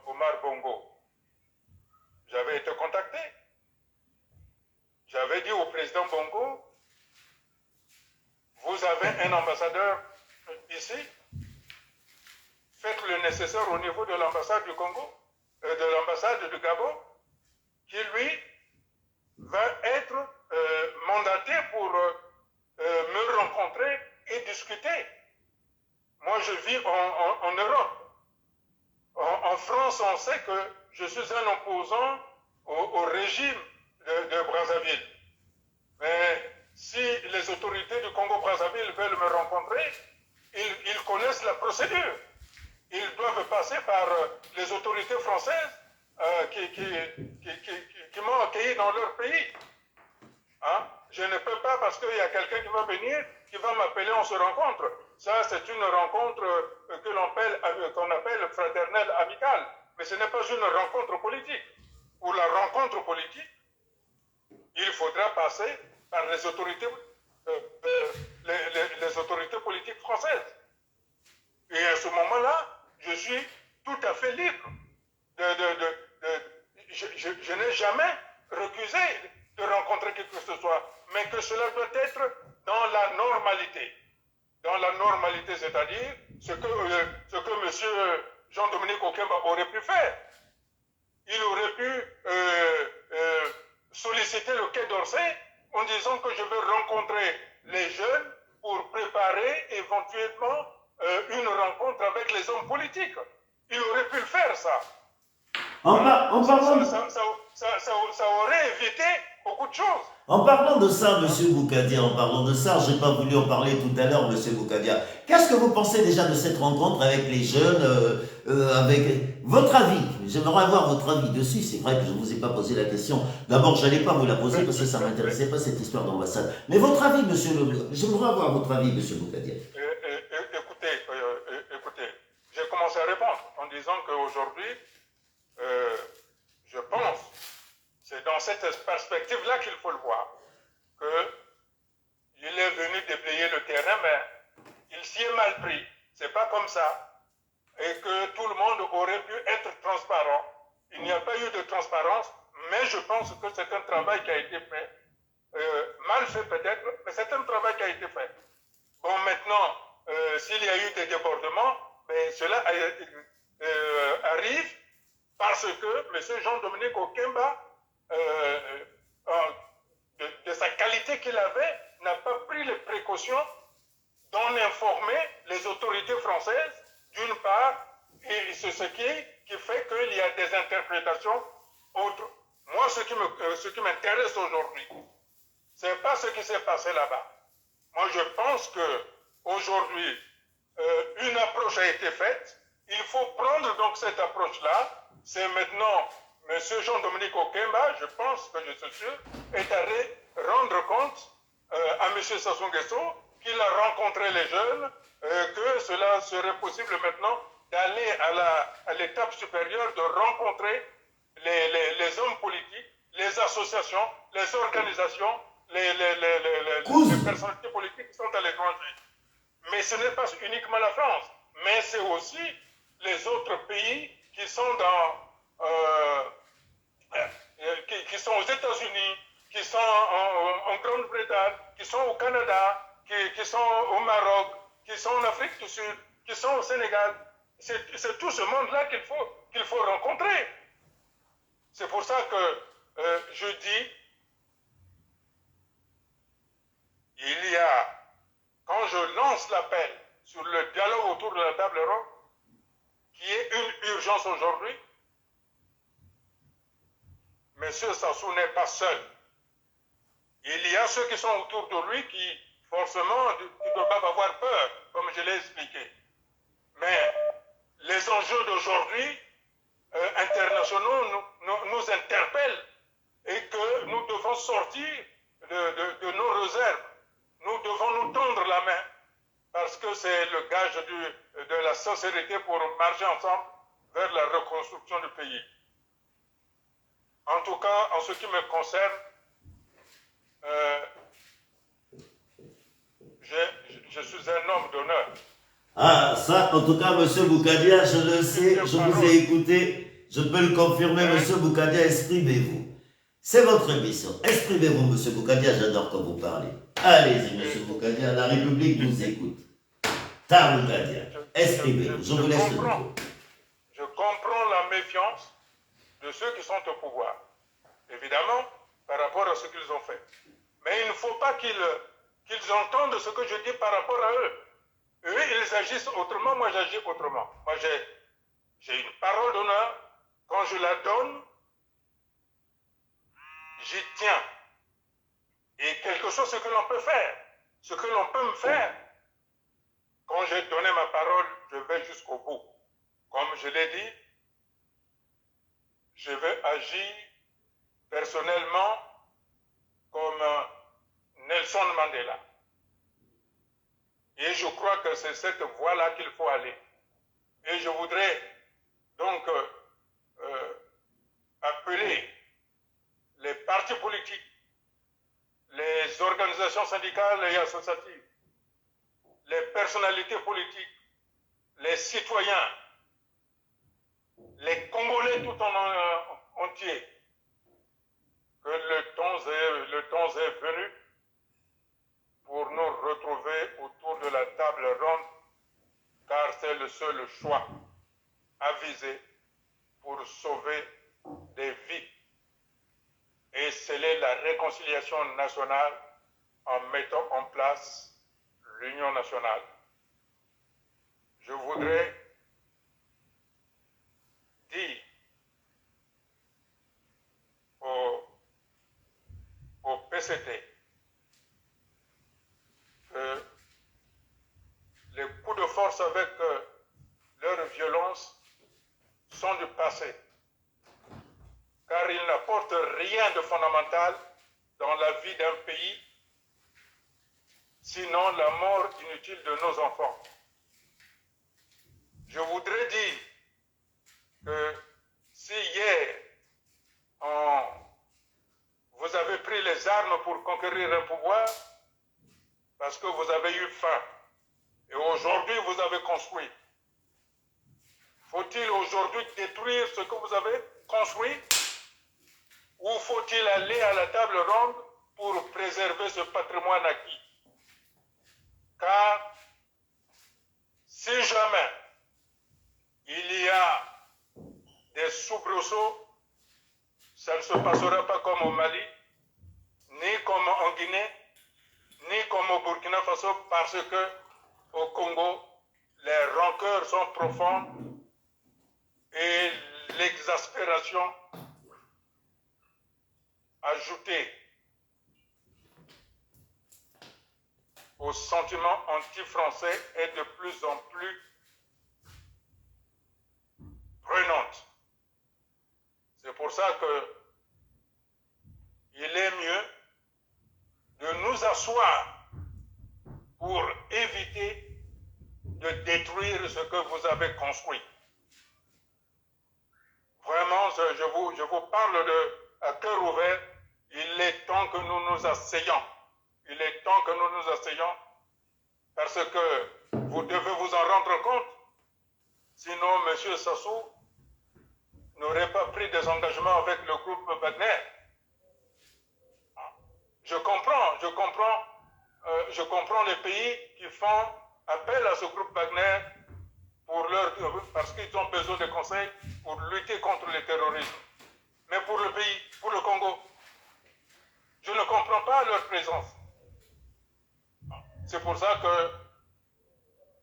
Omar Bongo, j'avais été contacté. J'avais dit au président Bongo, vous avez un ambassadeur ici, faites le nécessaire au niveau de l'ambassade du Congo, de l'ambassade du Gabon, qui lui va être mandaté pour me rencontrer et discuter. Moi, je vis en Europe. En France, on sait que je suis un opposant au régime de Brazzaville. Mais si les autorités du Congo-Brazzaville veulent me rencontrer, ils connaissent la procédure. Ils doivent passer par les autorités françaises qui m'ont accueilli dans leur pays. Hein? Je ne peux pas, parce qu'il y a quelqu'un qui va venir, qui va m'appeler, on se rencontre. Ça, c'est une rencontre qu'on appelle fraternelle amicale. Mais ce n'est pas une rencontre politique. Pour la rencontre politique, il faudra passer par les autorités politiques françaises. Et à ce moment-là, je suis tout à fait libre. Je n'ai jamais refusé de rencontrer qui que ce soit, mais que cela doit être dans la normalité. Dans la normalité, c'est-à-dire ce que M. Jean-Dominique Okemba aurait pu faire. Il aurait pu solliciter le Quai d'Orsay en disant que je veux rencontrer les jeunes pour préparer éventuellement une rencontre avec les hommes politiques. Il aurait pu le faire, ça. Ça aurait évité beaucoup de choses. En parlant de ça, Monsieur Boukadia, je n'ai pas voulu en parler tout à l'heure, Monsieur Boukadia. Qu'est-ce que vous pensez déjà de cette rencontre avec les jeunes, avec votre avis? J'aimerais avoir votre avis dessus. C'est vrai que je ne vous ai pas posé la question. D'abord, je n'allais pas vous la poser parce que ça ne m'intéressait pas cette histoire d'ambassade. Mais votre avis, j'aimerais avoir votre avis, Monsieur Boukadia. Écoutez, j'ai commencé à répondre en disant qu'aujourd'hui, je pense, c'est dans cette perspective-là qu'il faut le voir, qu'il est venu déblayer le terrain, mais il s'y est mal pris. C'est pas comme ça. Et que tout le monde aurait pu être transparent. Il n'y a pas eu de transparence, mais je pense que c'est un travail qui a été fait. Mal fait peut-être, mais c'est un travail qui a été fait. Bon, maintenant, s'il y a eu des débordements, ben, cela arrive parce que M. Jean-Dominique Okemba, de sa qualité qu'il avait, n'a pas pris les précautions d'en informer les autorités françaises, d'une part, et c'est ce qui fait qu'il y a des interprétations autres. Moi, ce qui m'intéresse aujourd'hui, ce n'est pas ce qui s'est passé là-bas. Moi, je pense qu'aujourd'hui, une approche a été faite. Il faut prendre donc cette approche-là. C'est maintenant M. Jean-Dominique Okemba, je pense que je suis sûr, est allé rendre compte à M. Sassou Nguesso qu'il a rencontré les jeunes, que cela serait possible maintenant d'aller à l'étape supérieure, de rencontrer les hommes politiques, les associations, les organisations, les personnalités politiques qui sont à l'étranger. Mais ce n'est pas uniquement la France, mais c'est aussi les autres pays qui sont qui sont aux États-Unis, qui sont en Grande-Bretagne, qui sont au Canada, qui sont au Maroc, qui sont en Afrique du Sud, qui sont au Sénégal. C'est tout ce monde-là qu'il faut rencontrer. C'est pour ça que je dis, il y a, quand je lance l'appel sur le dialogue autour de la table ronde, qui est une urgence aujourd'hui, M. Sassou n'est pas seul. Il y a ceux qui sont autour de lui qui, forcément, ne doivent pas avoir peur, comme je l'ai expliqué. Mais les enjeux d'aujourd'hui, internationaux, nous interpellent et que nous devons sortir de nos réserves. Nous devons nous tendre la main parce que c'est le gage de la sincérité pour marcher ensemble vers la reconstruction du pays. En tout cas, en ce qui me concerne, je suis un homme d'honneur. Ah, ça, en tout cas, monsieur Boukadia, je le sais, je vous ai écouté, je peux le confirmer, monsieur Boukadia, exprimez-vous. C'est votre émission. Exprimez-vous, monsieur Boukadia, j'adore quand vous parlez. Allez-y, monsieur Boukadia, la République vous écoute. Ta Boukadia, exprimez-vous, je vous laisse le micro. Je comprends la méfiance de ceux qui sont au pouvoir, évidemment, par rapport à ce qu'ils ont fait. Mais il ne faut pas qu'ils entendent ce que je dis par rapport à eux. Eux, ils agissent autrement, moi j'agis autrement. Moi j'ai une parole d'honneur, quand je la donne, j'y tiens. Et quelque chose, ce que l'on peut faire, ce que l'on peut me faire, quand j'ai donné ma parole, je vais jusqu'au bout. Comme je l'ai dit, je vais agir personnellement comme Nelson Mandela. Et je crois que c'est cette voie-là qu'il faut aller. Et je voudrais donc appeler les partis politiques, les organisations syndicales et associatives, les personnalités politiques, les citoyens, les Congolais tout en entier, que le temps est venu pour nous retrouver autour de la table ronde, car c'est le seul choix avisé pour sauver des vies et sceller la réconciliation nationale en mettant en place l'union nationale. Je voudrais dire au PCT que les coups de force avec leur violence sont du passé, car ils n'apportent rien de fondamental dans la vie d'un pays, sinon la mort inutile de nos enfants. Je voudrais dire que si hier, vous avez pris les armes pour conquérir un pouvoir, parce que vous avez eu faim, et aujourd'hui vous avez construit. Faut-il aujourd'hui détruire ce que vous avez construit, ou faut-il aller à la table ronde pour préserver ce patrimoine acquis? Car si jamais il y a des soubresauts, ça ne se passera pas comme au Mali, ni comme en Guinée, ni comme au Burkina Faso, parce que au Congo, les rancœurs sont profondes et l'exaspération ajoutée au sentiment anti-français est de plus en plus prenante. C'est pour ça que il est mieux de nous asseoir pour éviter de détruire ce que vous avez construit. Vraiment, je vous parle à cœur ouvert, il est temps que nous nous asseyons. Il est temps que nous nous asseyons parce que vous devez vous en rendre compte. Sinon, M. Sassou n'aurait pas pris des engagements avec le groupe Wagner. Je comprends les pays qui font appel à ce groupe Wagner parce qu'ils ont besoin de conseils pour lutter contre le terrorisme. Mais pour le pays, pour le Congo, je ne comprends pas leur présence. C'est pour ça que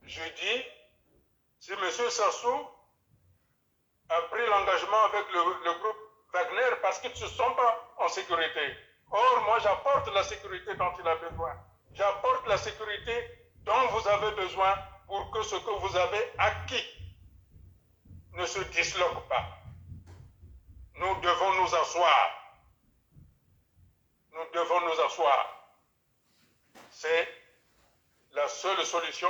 je dis, si M. Sassou a pris l'engagement avec le groupe Wagner parce qu'ils ne se sentent pas en sécurité. Or, moi, j'apporte la sécurité dont il a besoin. J'apporte la sécurité dont vous avez besoin pour que ce que vous avez acquis ne se disloque pas. Nous devons nous asseoir. Nous devons nous asseoir. C'est la seule solution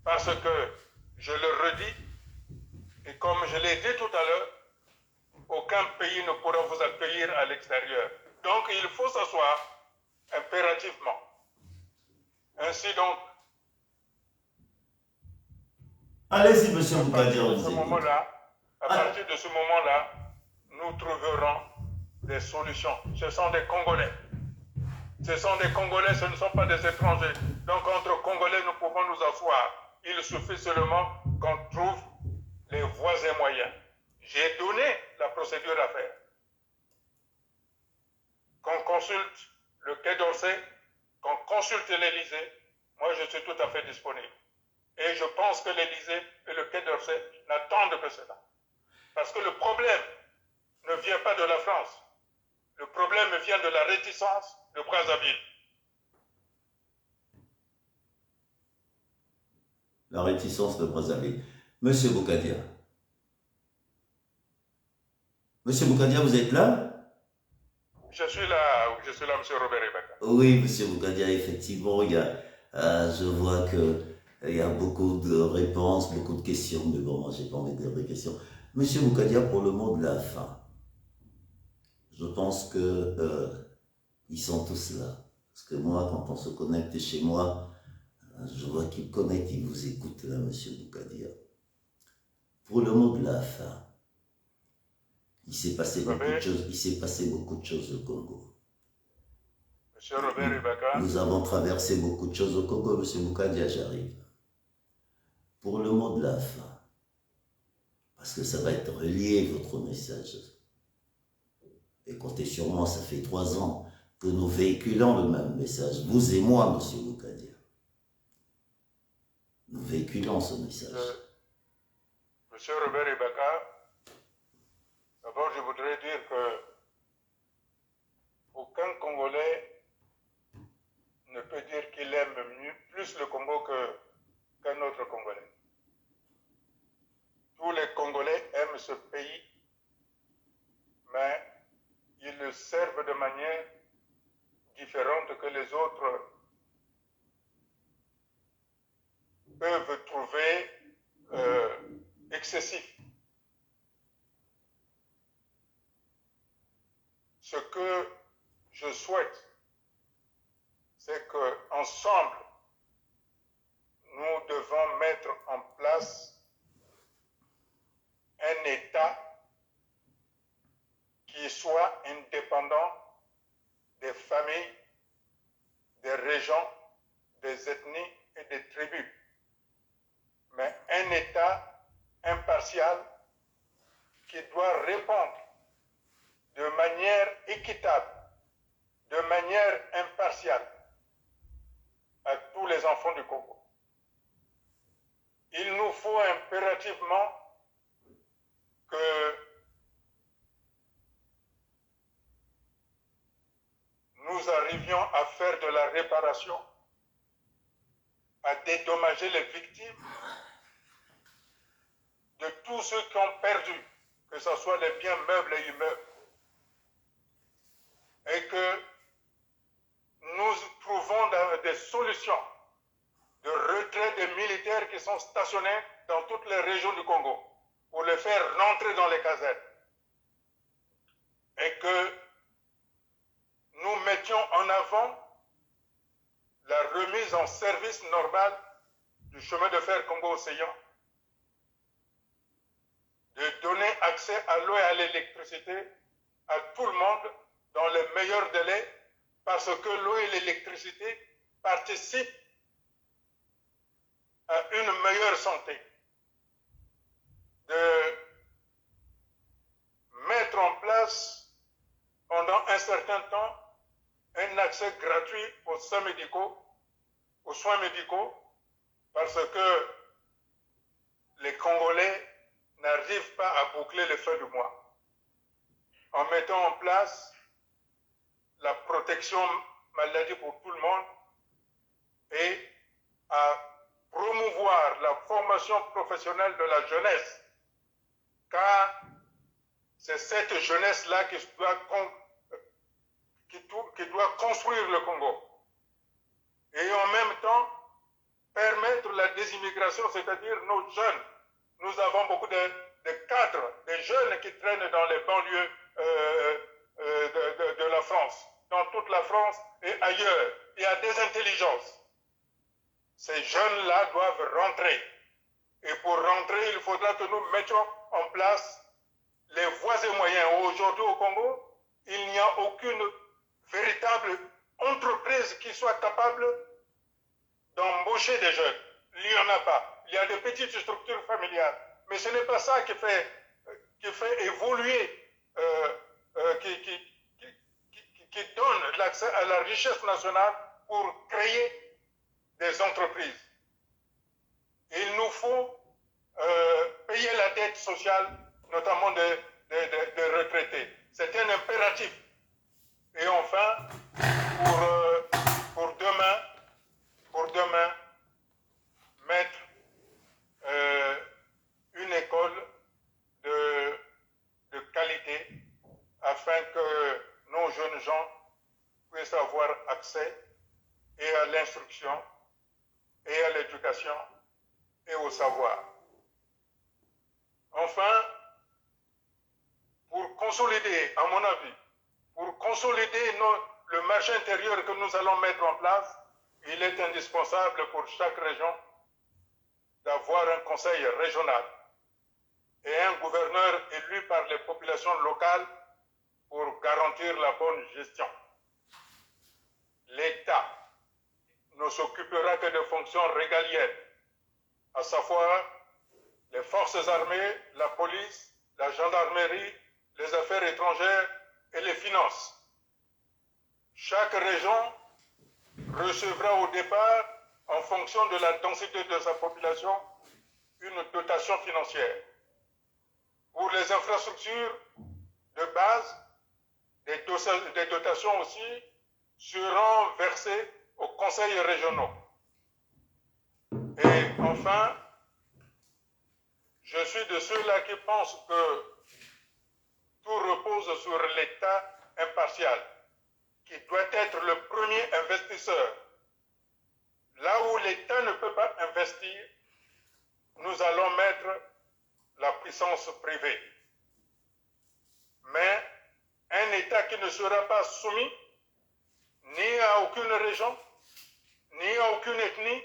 parce que, je le redis, et comme je l'ai dit tout à l'heure, aucun pays ne pourra vous accueillir à l'extérieur. Donc, il faut s'asseoir impérativement. Ainsi donc, allez-y, monsieur à partir Bougadia, de ce moment-là, nous trouverons des solutions. Ce sont des Congolais. Ce sont des Congolais, ce ne sont pas des étrangers. Donc, entre Congolais, nous pouvons nous asseoir. Il suffit seulement qu'on trouve les voies et moyens. J'ai donné la procédure à faire. Qu'on consulte le Quai d'Orsay, qu'on consulte l'Élysée, moi je suis tout à fait disponible. Et je pense que l'Élysée et le Quai d'Orsay n'attendent que cela. Parce que le problème ne vient pas de la France. Le problème vient de la réticence de Brazzaville. La réticence de Brazzaville. Monsieur Bougadia. Monsieur Bougadia, vous êtes là? Je suis là, monsieur Robert Ebaka. Oui, monsieur Bougadia, effectivement, je vois qu'il y a beaucoup de réponses, beaucoup de questions, mais bon, moi, j'ai pas envie de dire des questions. Monsieur Bougadia, pour le mot de la fin, je pense que ils sont tous là. Parce que moi, quand on se connecte chez moi, je vois qu'ils connectent, ils vous écoutent là, monsieur Bougadia. Pour le mot de la fin, il s'est passé beaucoup de choses. Il s'est passé beaucoup de choses au Congo. Monsieur Robert Ibaka. Nous avons traversé beaucoup de choses au Congo, monsieur Bougadia, j'arrive. Pour le mot de la fin, parce que ça va être relié, votre message. Et comptez sur moi, ça fait 3 ans que nous véhiculons le même message, vous et moi, monsieur Bougadia. Nous véhiculons ce message. Monsieur Robert Ibaka, d'abord je voudrais dire que aucun Congolais ne peut dire qu'il aime plus le Congo qu'un autre Congolais. Tous les Congolais aiment ce pays, mais ils le servent de manière différente que les autres peuvent trouver excessif. Ce que je souhaite, c'est qu'ensemble, nous devons mettre en place un État qui soit indépendant des familles, des régions, des ethnies et des tribus, mais un État impartial qui doit répondre de manière équitable, de manière impartiale à tous les enfants du Congo. Il nous faut impérativement que nous arrivions à faire de la réparation, à dédommager les victimes de tous ceux qui ont perdu, que ce soit les biens meubles et immeubles, et que nous trouvons des solutions de retrait des militaires qui sont stationnés dans toutes les régions du Congo pour les faire rentrer dans les casernes, et que nous mettions en avant la remise en service normale du chemin de fer Congo-Océan, de donner accès à l'eau et à l'électricité à tout le monde dans les meilleurs délais, parce que l'eau et l'électricité participent à une meilleure santé. De mettre en place pendant un certain temps un accès gratuit aux soins médicaux, parce que les Congolais n'arrivent pas à boucler les fins du mois. En mettant en place la protection maladie pour tout le monde et à promouvoir la formation professionnelle de la jeunesse, car c'est cette jeunesse-là qui doit construire le Congo. Et en même temps, permettre la désimmigration, c'est-à-dire nos jeunes. Nous avons beaucoup de cadres, des jeunes qui traînent dans les banlieues de la France, dans toute la France et ailleurs. Il y a des intelligences. Ces jeunes-là doivent rentrer. Et pour rentrer, il faudra que nous mettions en place les voies et moyens. Aujourd'hui au Congo, il n'y a aucune véritable entreprise qui soit capable d'embaucher des jeunes. Il n'y en a pas. Il y a des petites structures familiales. Mais ce n'est pas ça qui fait évoluer, qui donne l'accès à la richesse nationale pour créer des entreprises. Il nous faut payer la dette sociale, notamment des retraités. C'est un impératif. Et enfin, pour demain, mettre une école de qualité afin que nos jeunes gens puissent avoir accès et à l'instruction et à l'éducation et au savoir. Enfin, pour consolider, à mon avis, pour consolider le marché intérieur que nous allons mettre en place, il est indispensable pour chaque région d'avoir un conseil régional et un gouverneur élu par les populations locales pour garantir la bonne gestion. L'État ne s'occupera que de fonctions régaliennes, à savoir les forces armées, la police, la gendarmerie, les affaires étrangères et les finances. Chaque région recevra au départ, en fonction de la densité de sa population, une dotation financière. Pour les infrastructures de base, des dotations aussi seront versées aux conseils régionaux. Et enfin, je suis de ceux-là qui pensent que tout repose sur l'État impartial, qui doit être le premier investisseur. Là où l'État ne peut pas investir, nous allons mettre la puissance privée. Mais un État qui ne sera pas soumis ni à aucune région, ni à aucune ethnie,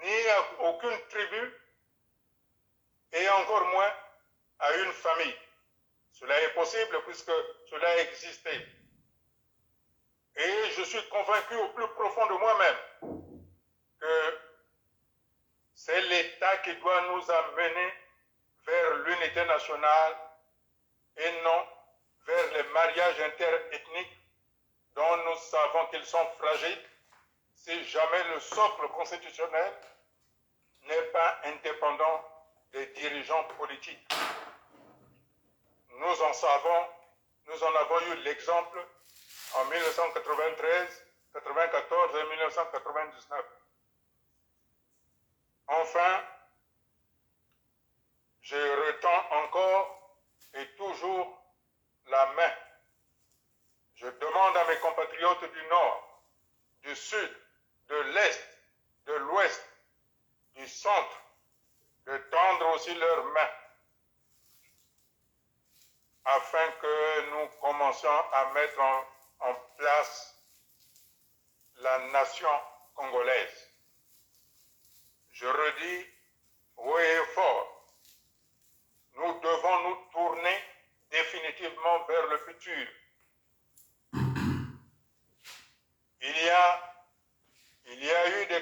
ni à aucune tribu, et encore moins à une famille. Cela est possible puisque cela a existé. Et je suis convaincu au plus profond de moi-même que c'est l'État qui doit nous amener vers l'unité nationale et non vers les mariages interethniques dont nous savons qu'ils sont fragiles si jamais le socle constitutionnel n'est pas indépendant des dirigeants politiques. Nous en avons eu l'exemple en 1993, 1994 et 1999. Enfin, je retends encore et toujours la main. Je demande à mes compatriotes du Nord, du Sud, de l'Est, de l'Ouest, du Centre, de tendre aussi leurs mains afin que nous commencions à mettre en place la nation congolaise. je redis haut et fort, nous devons nous tourner définitivement vers le futur. Il y a eu des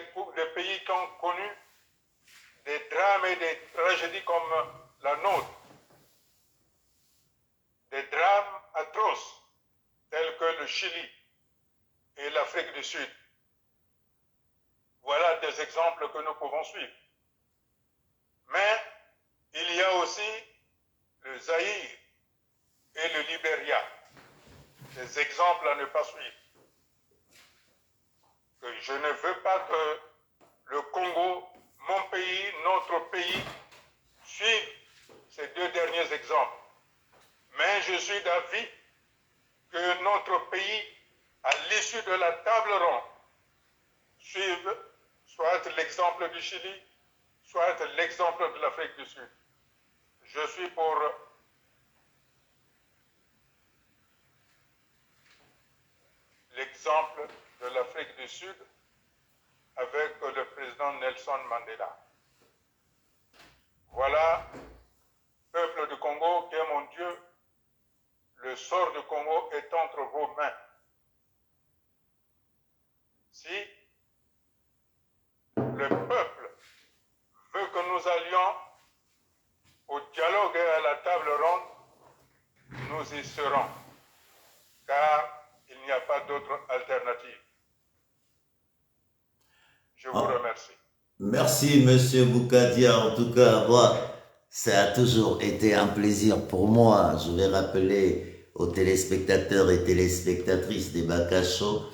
pays qui ont connu des drames et des tragédies comme la nôtre, des drames atroces tels que le Chili et l'Afrique du Sud. Voilà des exemples que nous pouvons suivre. Mais il y a aussi le Zaïre et le Libéria, des exemples à ne pas suivre. Je ne veux pas que le Congo, mon pays, notre pays, suivent ces deux derniers exemples. Mais je suis d'avis que notre pays, à l'issue de la table ronde, suive soit l'exemple du Chili, soit l'exemple de l'Afrique du Sud. Je suis pour l'exemple de l'Afrique du Sud avec le président Nelson Mandela. Voilà, peuple du Congo, qui est mon Dieu, le sort du Congo est entre vos mains. Si le peuple veut que nous allions au dialogue et à la table ronde, nous y serons, car il n'y a pas d'autre alternative. Je vous remercie. Merci, Monsieur Boukadia. En tout cas, moi, ça a toujours été un plaisir pour moi. Je vais rappeler aux téléspectateurs et téléspectatrices des Bakacho.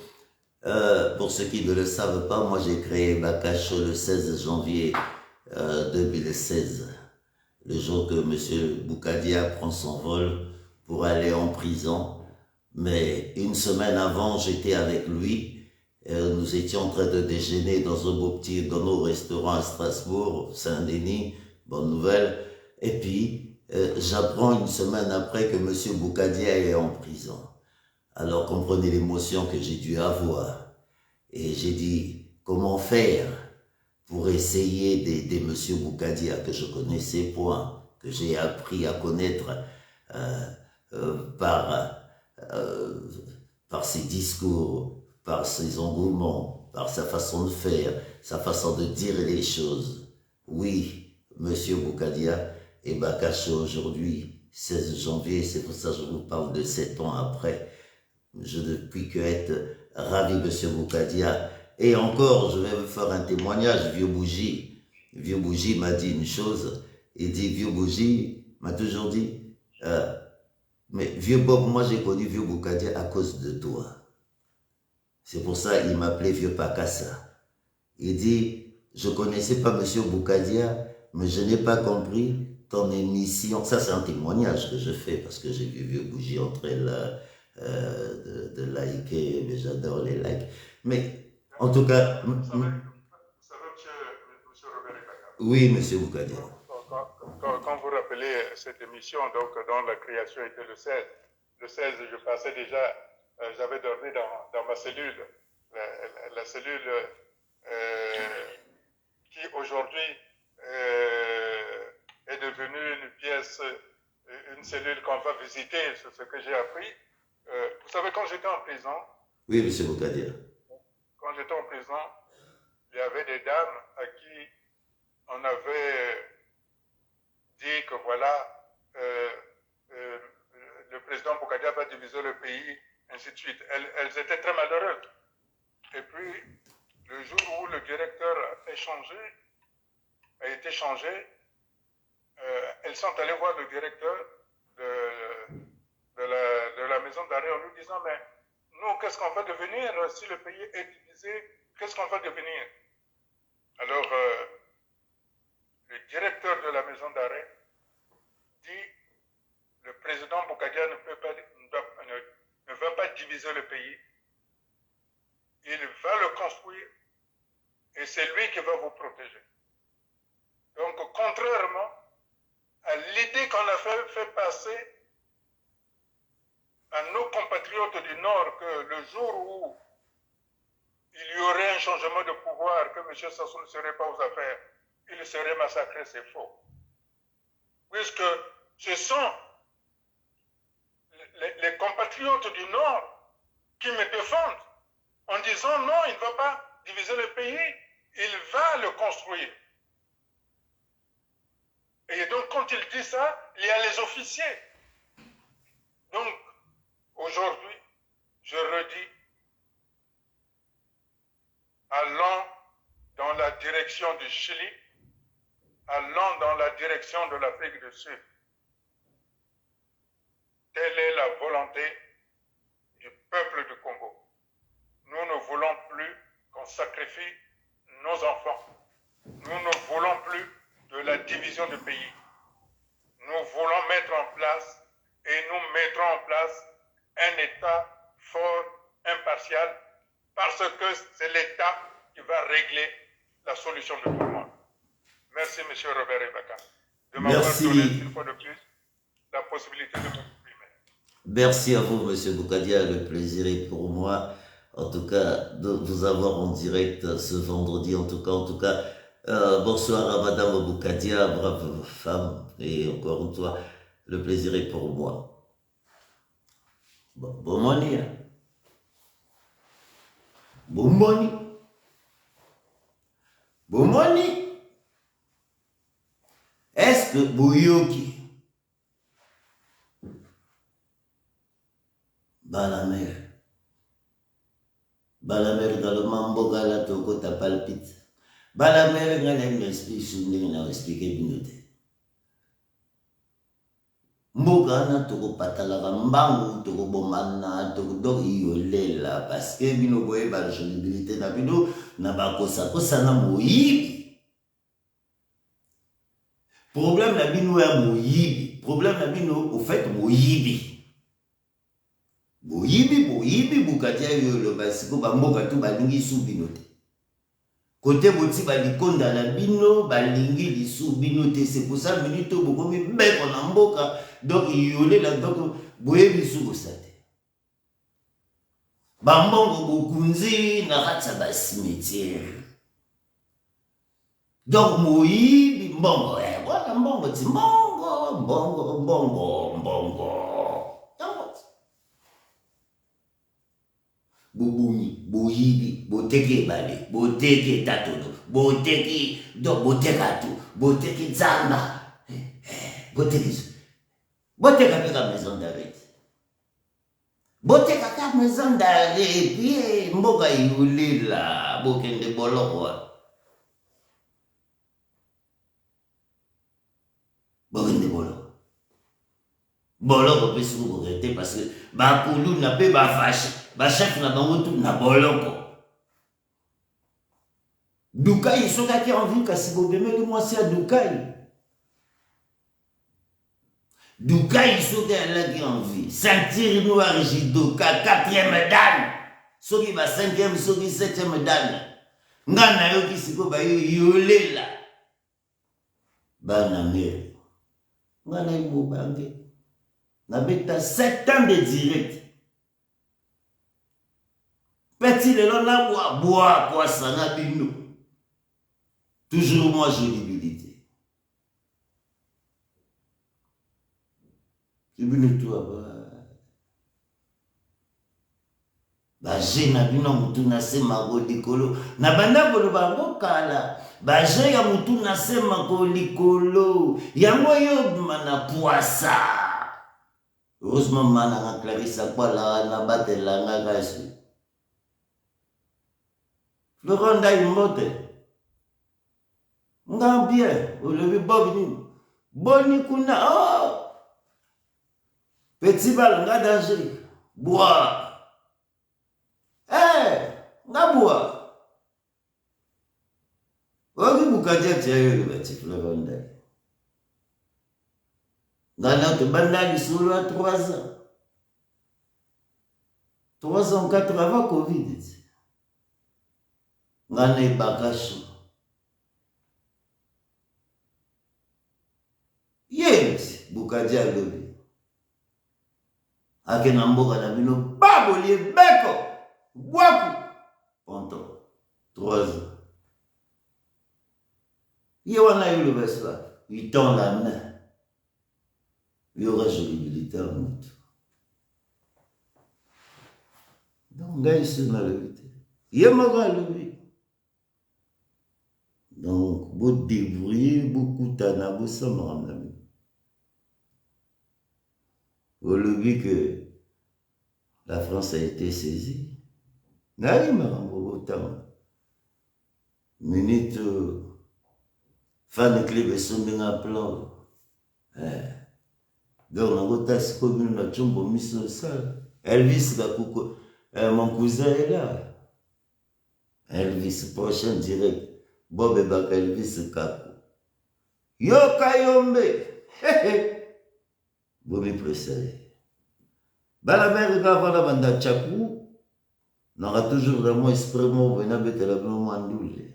Pour ceux qui ne le savent pas, moi j'ai créé Bakacho le 16 janvier 2016. Le jour que Monsieur Boukadia prend son vol pour aller en prison. Mais une semaine avant, j'étais avec lui. Nous étions en train de déjeuner dans nos restaurants à Strasbourg, Saint-Denis, bonne nouvelle. Et puis, j'apprends une semaine après que M. Boukadia est en prison. Alors, comprenez l'émotion que j'ai dû avoir. Et j'ai dit, comment faire pour essayer d'aider M. Boukadia, que je connaissais point, que j'ai appris à connaître par ses discours, par ses engouements, par sa façon de faire, sa façon de dire les choses. Oui, Monsieur Boukadia et Bakacho aujourd'hui, 16 janvier, c'est pour ça que je vous parle de 7 ans après. Je ne puis que être ravi, Monsieur Boukadia. Et encore, je vais vous faire un témoignage, Vieux Bougie. Vieux Bougie m'a dit une chose. Il dit, Vieux Bougie m'a toujours dit, mais Vieux Bob, moi j'ai connu Vieux Boukadia à cause de toi. C'est pour ça qu'il m'appelait Vieux Pakassa. Il dit, je ne connaissais pas M. Boukadia, mais je n'ai pas compris ton émission. Ça, c'est un témoignage que je fais parce que j'ai vu Vieux Bougie en train de liker, mais j'adore les likes. Mais en tout cas. Vous savez, M. Robert Ibaka. Oui, M. Boukadia. Quand vous rappelez cette émission, donc, dont la création était le 16, je passais déjà. J'avais dormi dans ma cellule, la cellule qui aujourd'hui est devenue une pièce, une cellule qu'on va visiter, c'est ce que j'ai appris. Vous savez, quand j'étais en prison, oui, M. Boukadia. Quand j'étais en prison, il y avait des dames à qui on avait dit que voilà, le président Boukadia va diviser le pays, ainsi de suite. Elles étaient très malheureuses. Et puis, le jour où le directeur a été changé, elles sont allées voir le directeur de la maison d'arrêt en lui disant, mais nous, qu'est-ce qu'on va devenir si le pays est divisé? Qu'est-ce qu'on va devenir? Alors, le directeur de la maison d'arrêt dit, le président Boukadia ne va pas diviser le pays. Il va le construire et c'est lui qui va vous protéger. Donc, contrairement à l'idée qu'on a fait passer à nos compatriotes du Nord que le jour où il y aurait un changement de pouvoir, que M. Sassou ne serait pas aux affaires, il serait massacré, c'est faux. Puisque ce sont les compatriotes du Nord qui me défendent en disant non, il ne va pas diviser le pays, il va le construire. Et donc quand il dit ça, il y a les officiers. Donc aujourd'hui, je redis, allons dans la direction du Chili, allons dans la direction de l'Afrique du Sud. Telle est la volonté du peuple du Congo. Nous ne voulons plus qu'on sacrifie nos enfants. Nous ne voulons plus de la division du pays. Nous voulons mettre en place et nous mettrons en place un État fort, impartial, parce que c'est l'État qui va régler la solution de tout le monde. Merci, M. Robert Ebaka, de m'avoir donné une fois de plus la possibilité de m'exprimer. Merci à vous, M. Boukadia. Le plaisir est pour moi, en tout cas, de vous avoir en direct ce vendredi. En tout cas, bonsoir à Madame Boukadia, brave femme. Et encore une fois, le plaisir est pour moi. Bon morning. Bon morning. Bon morning. Est-ce que Bouyoki Balamer dans le mambo gala toko ta palpite. Balamer ngana m'explique sur n'a expliqué binote. Mboka na toko patalaka mbangu toko bomana toko do yolela parce que bino boye ba jolibilité na bino na bakosa kosa na moyibi. Problème na bino ya moyibi. Problème na bino au fait moyibi. Boyibi Boukadia yo le basiko ba mboka tu balingi su bino te. Côté boti balikonda na bino balingi lisu bino te, c'est pour ça minute bokomi beko na mboka donc yolé la donc boyebi su bosate. Ba mbongo bokunzi na ratsa ba cimetière. Donc moyibi mbongo voilà mbongo ti mbongo. Bobuni, boyibi, boteke bale, boteke tatono, boteke do boteka tu, boteke zamba, boteka peka maison d'arrêt. Boteka ta maison d'arrêt, puis mboka yulila, bokende boloko. Bokende boloko. Boloko pesu ko rete parce que ba kulu na pe ba fâché. Ba chef na bango tout na boloko. Dukai soka ki envie kasi bobemeli mwasi ya Dukai. Dukai soka la ki envie. Ceinture noire judoka 4e dan. Soki ba 5e soki 7e dan. Ngana yo ki siko ba yolela. Bana mere. Ngana ibo bange. Na beta 7 ans de direct. Petit le long bois quoi ça na bino. Toujours moi jolibilité. Tu bino toi ba je na bino mutu na se mago likolo na banda ko ba bokala ba je ya mutu na se mago likolo yango yo mana poisa. Heureusement mana Clarissa kwa la na batela nga kasi. Florent Daimbote. Nga bien, ou le bobini. Boni kuna, oh! Petit bal, nga danger. Bois. Nga bois. Ogi Boukadia tiayo le petit Florent Daimbote. Nga na te bandali solo à 3 ans. 3 ans, 4 avant Covid. Ngane bagaso. Yes, Boukadia lobi. Ake na mboka na bino baboli beko. Bwaku. Ponto. 3 ans. Il y a eu le Vespa. Il tend la main. Il y aura juribilité en outre. Donc, là, il se met le vite. Il y a le vite. Donc, vous débrouillez, beaucoup de temps, vous sommes en ami. Vous le dit que la France a été saisie. N'a il m'a renvoyé autant. Minute, fan club et son d'un plan. Donc, on a tas commune na chombo miso sale. Elvis Gakuko, mon cousin est là. Elvis, prochain direct. Bob et Bak Elvis Kaku. Yo Kayombe. Vous me précédez. Balamère avant la bande Tchakou. N'aura toujours vraiment exprès-moi venir avec la blanc mandoule.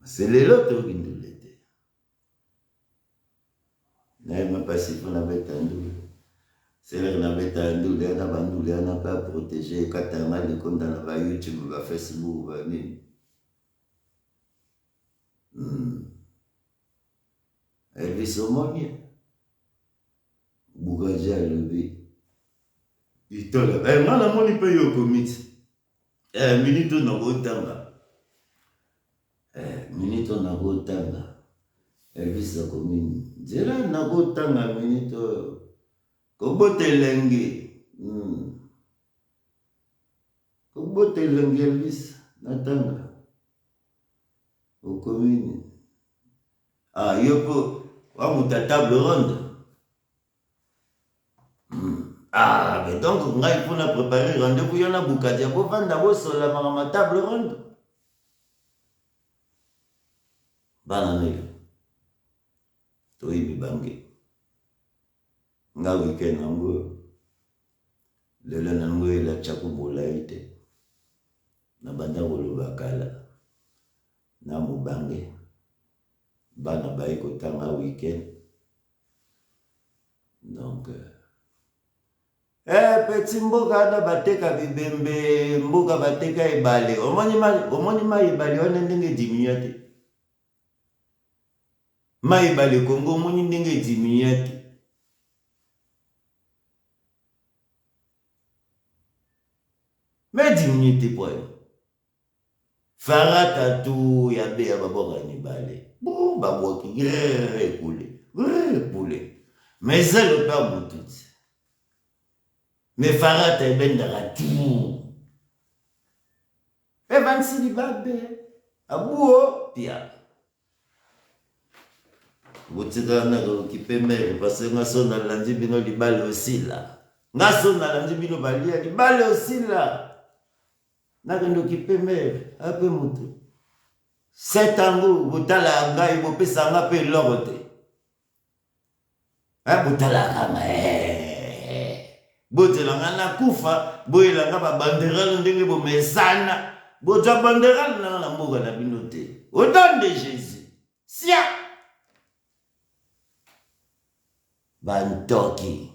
C'est les lots qui nous l'étaient. N'a pas si on avait tendu. C'est là qu'on avait tendu, on n'a pas protégé. Quand on a des comptes dans la YouTube, Facebook, Elvis Omonia. Bougadja a levé. Il te lève. Eh, moi, la monnaie paye au comité. Eh, minito na gotanga. Minito na gotanga. Elvis a commune. Dira na gotanga minito. Kobote lenge. Kobote lenge Elvis. Natanga. Au commune. Ah, yoko. Wamuta table ronde. Ah, mais donc, on a préparé rendez-vous, il y en a beaucoup de gens qui sur la table ronde. Banane. Toi, il bangé. Nga week-end, le lanango et la chakubola ite. Na banda wolo bakala. Na mubangé. Bana baiko tanga week-end. Donc, petit mboka na bateka bibembe, mboka bateka ebale. Omoni ma ebale wana ndenge diminuate. Ma ebale Congo omoni ndenge diminuate. Mais diminuate point. Farata tu ya be ya baboka ni bale. Bon, baboki coulé. Mais c'est le père Moutouti. Mais Farah est ben tout. Et Vansi di Babe. Abouo, Pia. Vous tirez qui peut même parce que nous sommes dans l'andibino di balle aussi là. Nous sommes dans l'andibino balia di balle aussi là. Nous qui peut même un peu moutou. 7 ans, vous t'allez à Gaï, vous pouvez s'en appeler l'orote. Vous t'allez à Gaï. Bote langa na kufa boye langa ba banderal ndenge bo mesana boja banderal na mboka na binote au nom de Jésus sia bantoki